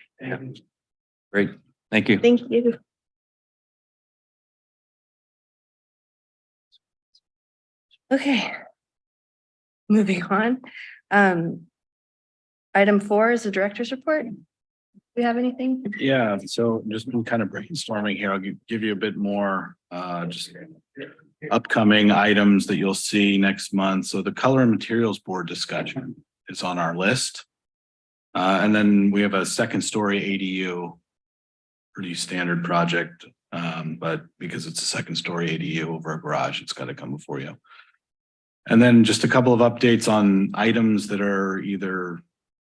Great, thank you. Thank you. Okay. Moving on. Item 4 is the director's report. Do we have anything? Yeah, so just been kind of brainstorming here. I'll give you a bit more, just upcoming items that you'll see next month. So the Color and Materials Board discussion is on our list. And then we have a second story ADU, pretty standard project. But because it's a second story ADU over a garage, it's got to come before you. And then just a couple of updates on items that are either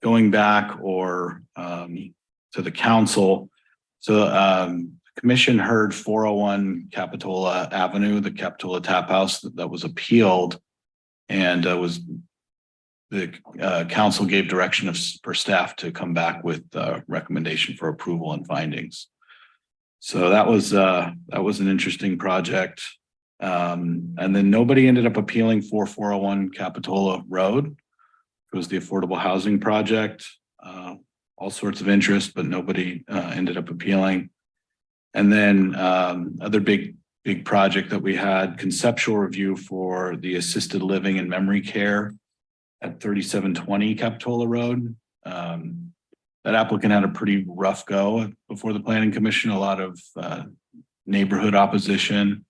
going back or to the council. So commission heard 401 Capitola Avenue, the Capitola Tap House that was appealed, and was the council gave direction for staff to come back with recommendation for approval and findings. So that was an interesting project. And then nobody ended up appealing 401 Capitola Road. It was the affordable housing project, all sorts of interest, but nobody ended up appealing. And then other big project that we had, conceptual review for the assisted living and memory care at 3720 Capitola Road. That applicant had a pretty rough go before the planning commission, a lot of neighborhood opposition.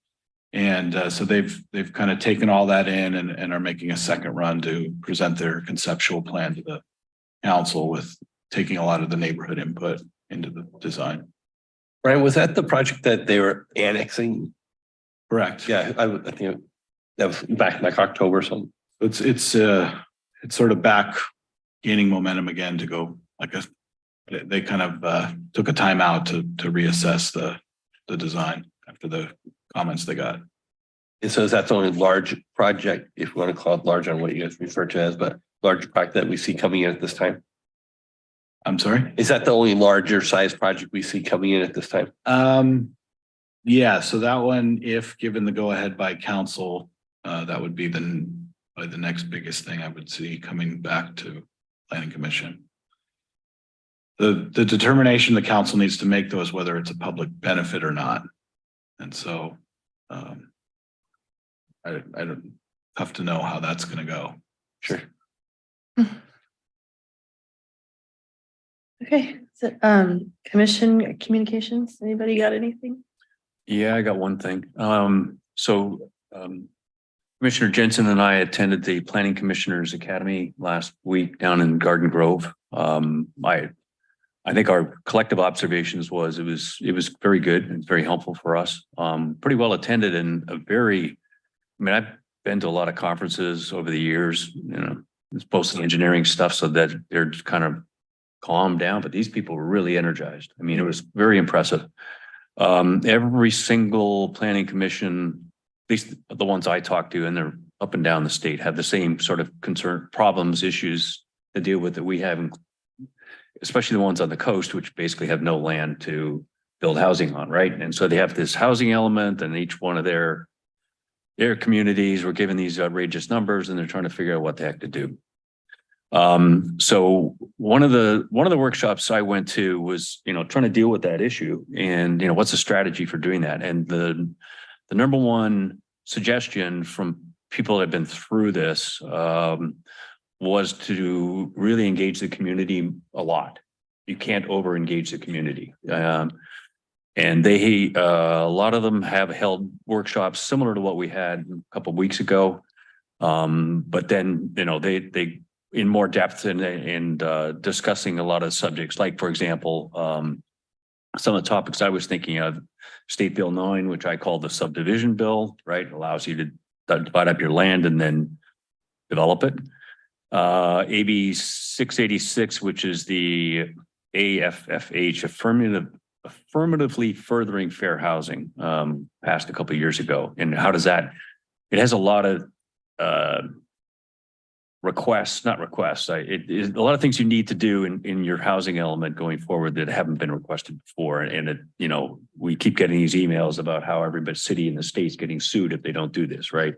And so they've kind of taken all that in and are making a second run to present their conceptual plan to the council with taking a lot of the neighborhood input into the design. Brian, was that the project that they were annexing? Correct. Yeah, I think that was back like October or something. It's sort of back gaining momentum again to go, like they kind of took a time out to reassess the design after the comments they got. And so that's the only large project, if you want to call it large on what you guys refer to as, but large project that we see coming in at this time? I'm sorry? Is that the only larger size project we see coming in at this time? Yeah, so that one, if given the go ahead by council, that would be the next biggest thing I would see coming back to planning commission. The determination the council needs to make though is whether it's a public benefit or not. And so I don't have to know how that's going to go. Sure. Okay, so commission communications, anybody got anything? Yeah, I got one thing. Commissioner Jensen and I attended the Planning Commissioners Academy last week down in Garden Grove. I think our collective observations was it was very good and very helpful for us. Pretty well attended and I've been to a lot of conferences over the years, it's mostly engineering stuff so that they're kind of calmed down, but these people were really energized. I mean, it was very impressive. Every single planning commission, at least the ones I talked to, and they're up and down the state, have the same sort of concern, problems, issues to deal with that we have, especially the ones on the coast, which basically have no land to build housing on, right? And so they have this housing element, and each one of their communities were given these outrageous numbers, and they're trying to figure out what the heck to do. So one of the workshops I went to was, trying to deal with that issue and, what's the strategy for doing that? And the number one suggestion from people that have been through this, was to really engage the community a lot. You can't over engage the community. And they, a lot of them have held workshops similar to what we had a couple of weeks ago. But then, they in more depth and discussing a lot of subjects, like, for example, some of the topics I was thinking of, State Bill 9, which I call the subdivision bill, right? It allows you to divide up your land and then develop it. AB 686, which is the AFFH, affirmatively furthering fair housing, passed a couple of years ago. And how does that, it has a lot of requests, not requests, it is a lot of things you need to do in your housing element going forward that haven't been requested before. And it, you know, we keep getting these emails about how every city in the state's getting sued if they don't do this, right?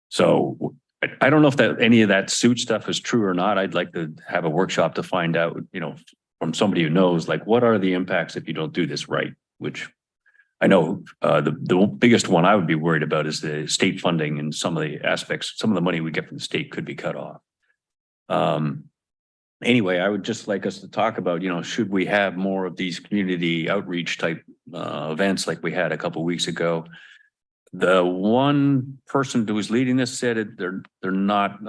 So I don't know if that any of that suit stuff is true or not. I'd like to have a workshop to find out, you know, from somebody who knows, like, what are the impacts if you don't do this right? Which I know the biggest one I would be worried about is the state funding and some of the aspects, some of the money we get from the state could be cut off. Anyway, I would just like us to talk about, you know, should we have more of these community outreach type events like we had a couple of weeks ago? The one person who was leading this said it, they're not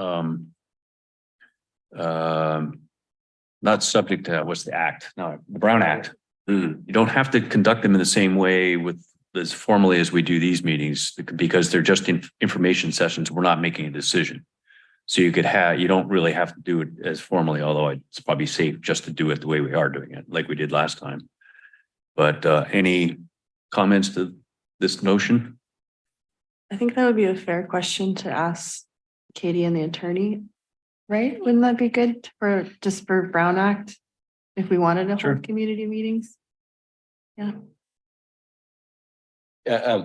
subject to what's the act? No, the Brown Act. You don't have to conduct them in the same way with as formally as we do these meetings because they're just information sessions. We're not making a decision. So you don't really have to do it as formally, although it's probably safe just to do it the way we are doing it, like we did last time. But any comments to this notion? I think that would be a fair question to ask Katie and the attorney, right? Wouldn't that be good for Brown Act? If we wanted to hold community meetings? Yeah. Yeah,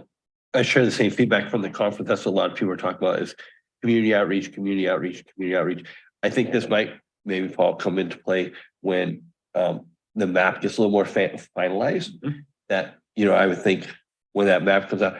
I share the same feedback from the conference. That's what a lot of people are talking about is community outreach, community outreach, community outreach. I think this might maybe Paul come into play when the map gets a little more finalized. That, you know, I would think when that map comes out,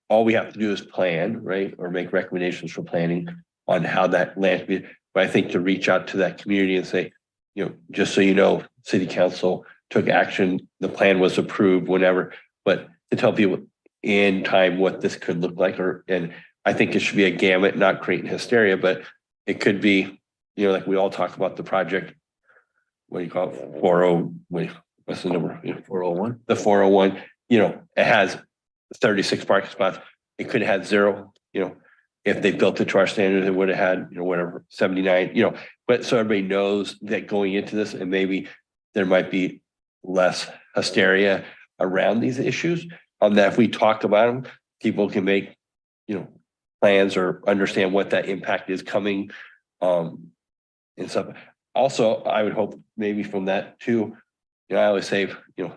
all we have to do is plan, right? Or make recommendations for planning on how that land. But I think to reach out to that community and say, you know, just so you know, city council took action, the plan was approved, whenever, but to tell people in time what this could look like, and I think it should be a gamut, not creating hysteria, but it could be, you know, like we all talk about the project, what do you call it? What's the number? 401. The 401, you know, it has 36 parking spots. It could have had 0, you know, if they built it to our standards, it would have had, you know, whatever, 79, you know, but so everybody knows that going into this, and maybe there might be less hysteria around these issues. That if we talk about them, people can make, you know, plans or understand what that impact is coming. And stuff. Also, I would hope maybe from that too, you know, I always say, you know,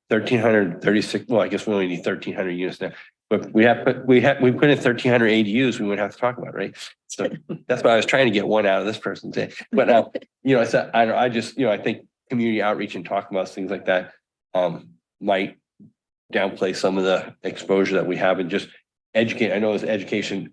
1,336, well, I guess we only need 1,300 units now. But we put in 1,300 ADUs, we wouldn't have to talk about, right? So that's why I was trying to get one out of this person today. But you know, I just, you know, I think community outreach and talking about things like that might downplay some of the exposure that we have and just educate. I know it's education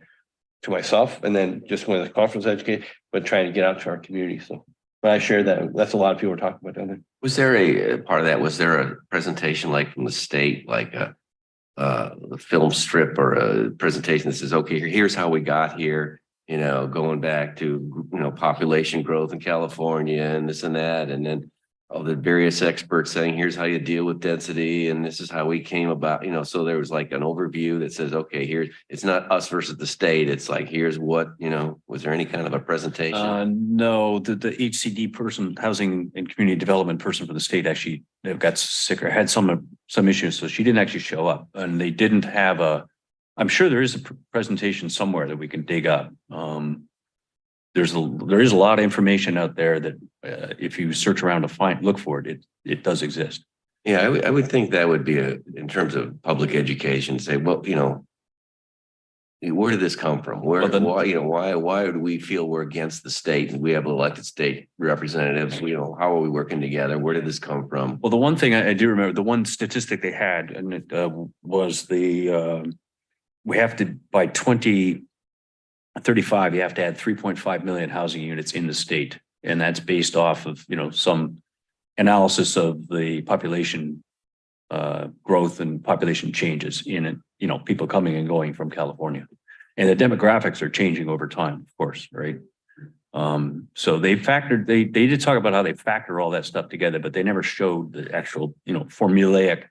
to myself and then just when the conference educate, but trying to get out to our community. So but I share that. That's a lot of people are talking about down there. Was there a part of that? Was there a presentation like from the state, like a film strip or a presentation that says, okay, here's how we got here, you know, going back to, you know, population growth in California and this and that. And then all the various experts saying, here's how you deal with density. And this is how we came about, you know, so there was like an overview that says, okay, here, it's not us versus the state. It's like, here's what, you know, was there any kind of a presentation? No, the HCD person, housing and community development person for the state actually got sick or had some issues. So she didn't actually show up and they didn't have I'm sure there is a presentation somewhere that we can dig up. There is a lot of information out there that if you search around to look for it, it does exist. Yeah, I would think that would be in terms of public education, say, well, you know, where did this come from? Why do we feel we're against the state and we have elected state representatives? You know, how are we working together? Where did this come from? Well, the one thing I do remember, the one statistic they had, and it was we have to, by 2035, you have to add 3.5 million housing units in the state. And that's based off of, you know, some analysis of the population growth and population changes in it, you know, people coming and going from California. And the demographics are changing over time, of course, right? So they did talk about how they factor all that stuff together, but they never showed the actual, you know, formulaic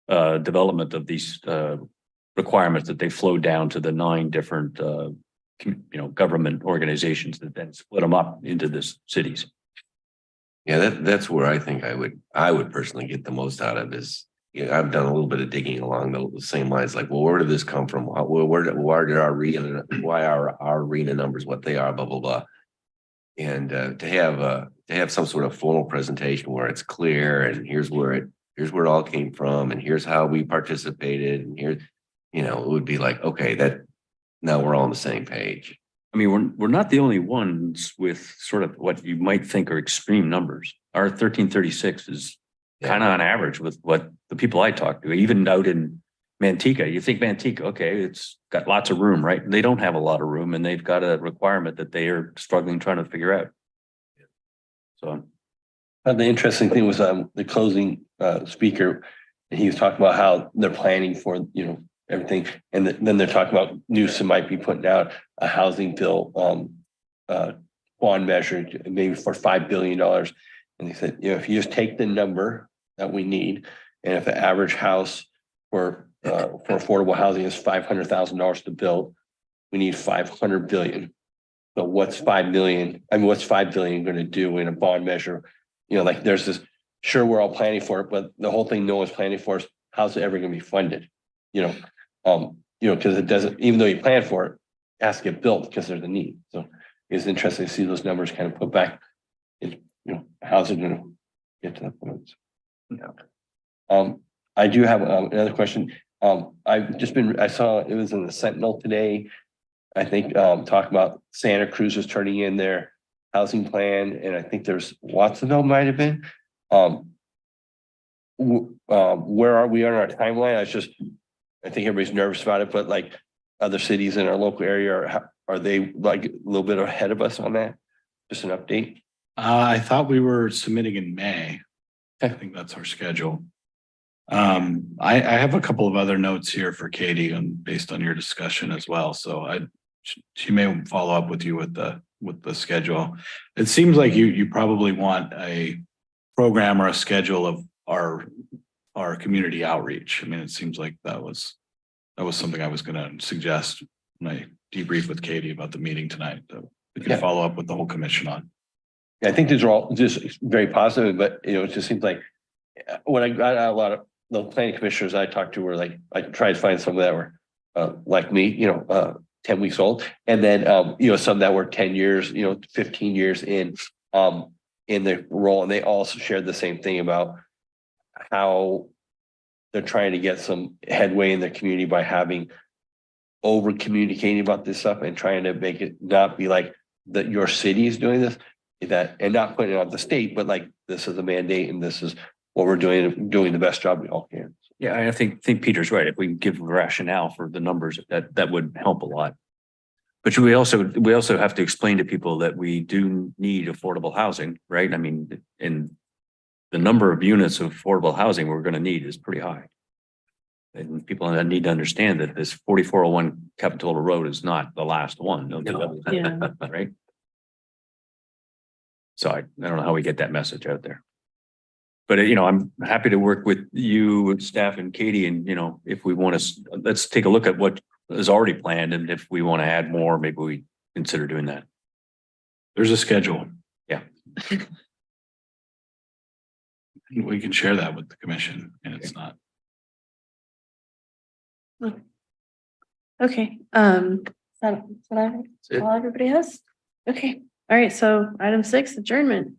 development of these requirements that they flowed down to the 9 different government organizations that then split them up into the cities. Yeah, that's where I think I would personally get the most out of is yeah, I've done a little bit of digging along the same lines, like, well, where did this come from? Where did our arena, why are our arena numbers what they are, blah, blah, blah. And to have some sort of formal presentation where it's clear and here's where it all came from and here's how we participated and here, it would be like, okay, that now we're all on the same page. I mean, we're not the only ones with sort of what you might think are extreme numbers. Our 1336 is kind of on average with what the people I talk to, even out in Manteca. You think Manteca, okay, it's got lots of room, right? They don't have a lot of room and they've got a requirement that they are struggling trying to figure out. So. The interesting thing was the closing speaker, and he was talking about how they're planning for, everything. And then they're talking about Newsom might be putting out a housing bill bond measure, maybe for $5 billion. And he said, if you just take the number that we need, and if the average house for affordable housing is $500,000 to build, we need 500 billion. So what's 5 million? I mean, what's 5 billion going to do in a bond measure? Like there's this, sure, we're all planning for it, but the whole thing no one's planning for is how's it ever going to be funded? Because it doesn't, even though you plan for it, it has to get built because there's a need. So it's interesting to see those numbers kind of put back in, how's it going to get to that point? I do have another question. I saw it was in the Sentinel today. I think talking about Santa Cruz is turning in their housing plan, and I think there's Watsonville might have been. Where are we on our timeline? I think everybody's nervous about it, but like other cities in our local area, are they like a little bit ahead of us on that? Just an update. I thought we were submitting in May. I think that's our schedule. I have a couple of other notes here for Katie and based on your discussion as well. So she may follow up with you with the schedule. It seems like you probably want a program or a schedule of our community outreach. I mean, it seems like that was something I was going to suggest when I debrief with Katie about the meeting tonight. That we can follow up with the whole commission on. I think these are all just very positive, but it just seems like when I got a lot of the planning commissioners I talked to were like, I tried to find some that were like me, 10 weeks old. And then, some that were 10 years, 15 years in the role. And they also shared the same thing about how they're trying to get some headway in their community by having over communicating about this stuff and trying to make it not be like that your city is doing this, and not putting it on the state, but like this is a mandate and this is what we're doing the best job we all can. Yeah, I think Peter's right. If we can give rationale for the numbers, that would help a lot. But we also have to explain to people that we do need affordable housing, right? I mean, and the number of units of affordable housing we're going to need is pretty high. And people need to understand that this 4401 Capitola Road is not the last one. Yeah. Right? So I don't know how we get that message out there. But, I'm happy to work with you, staff, and Katie. And, if we want to, let's take a look at what is already planned. And if we want to add more, maybe we consider doing that. There's a schedule. Yeah. We can share that with the commission, and it's not. Okay. Is that all everybody has? Okay. All right. So item 6, adjournment.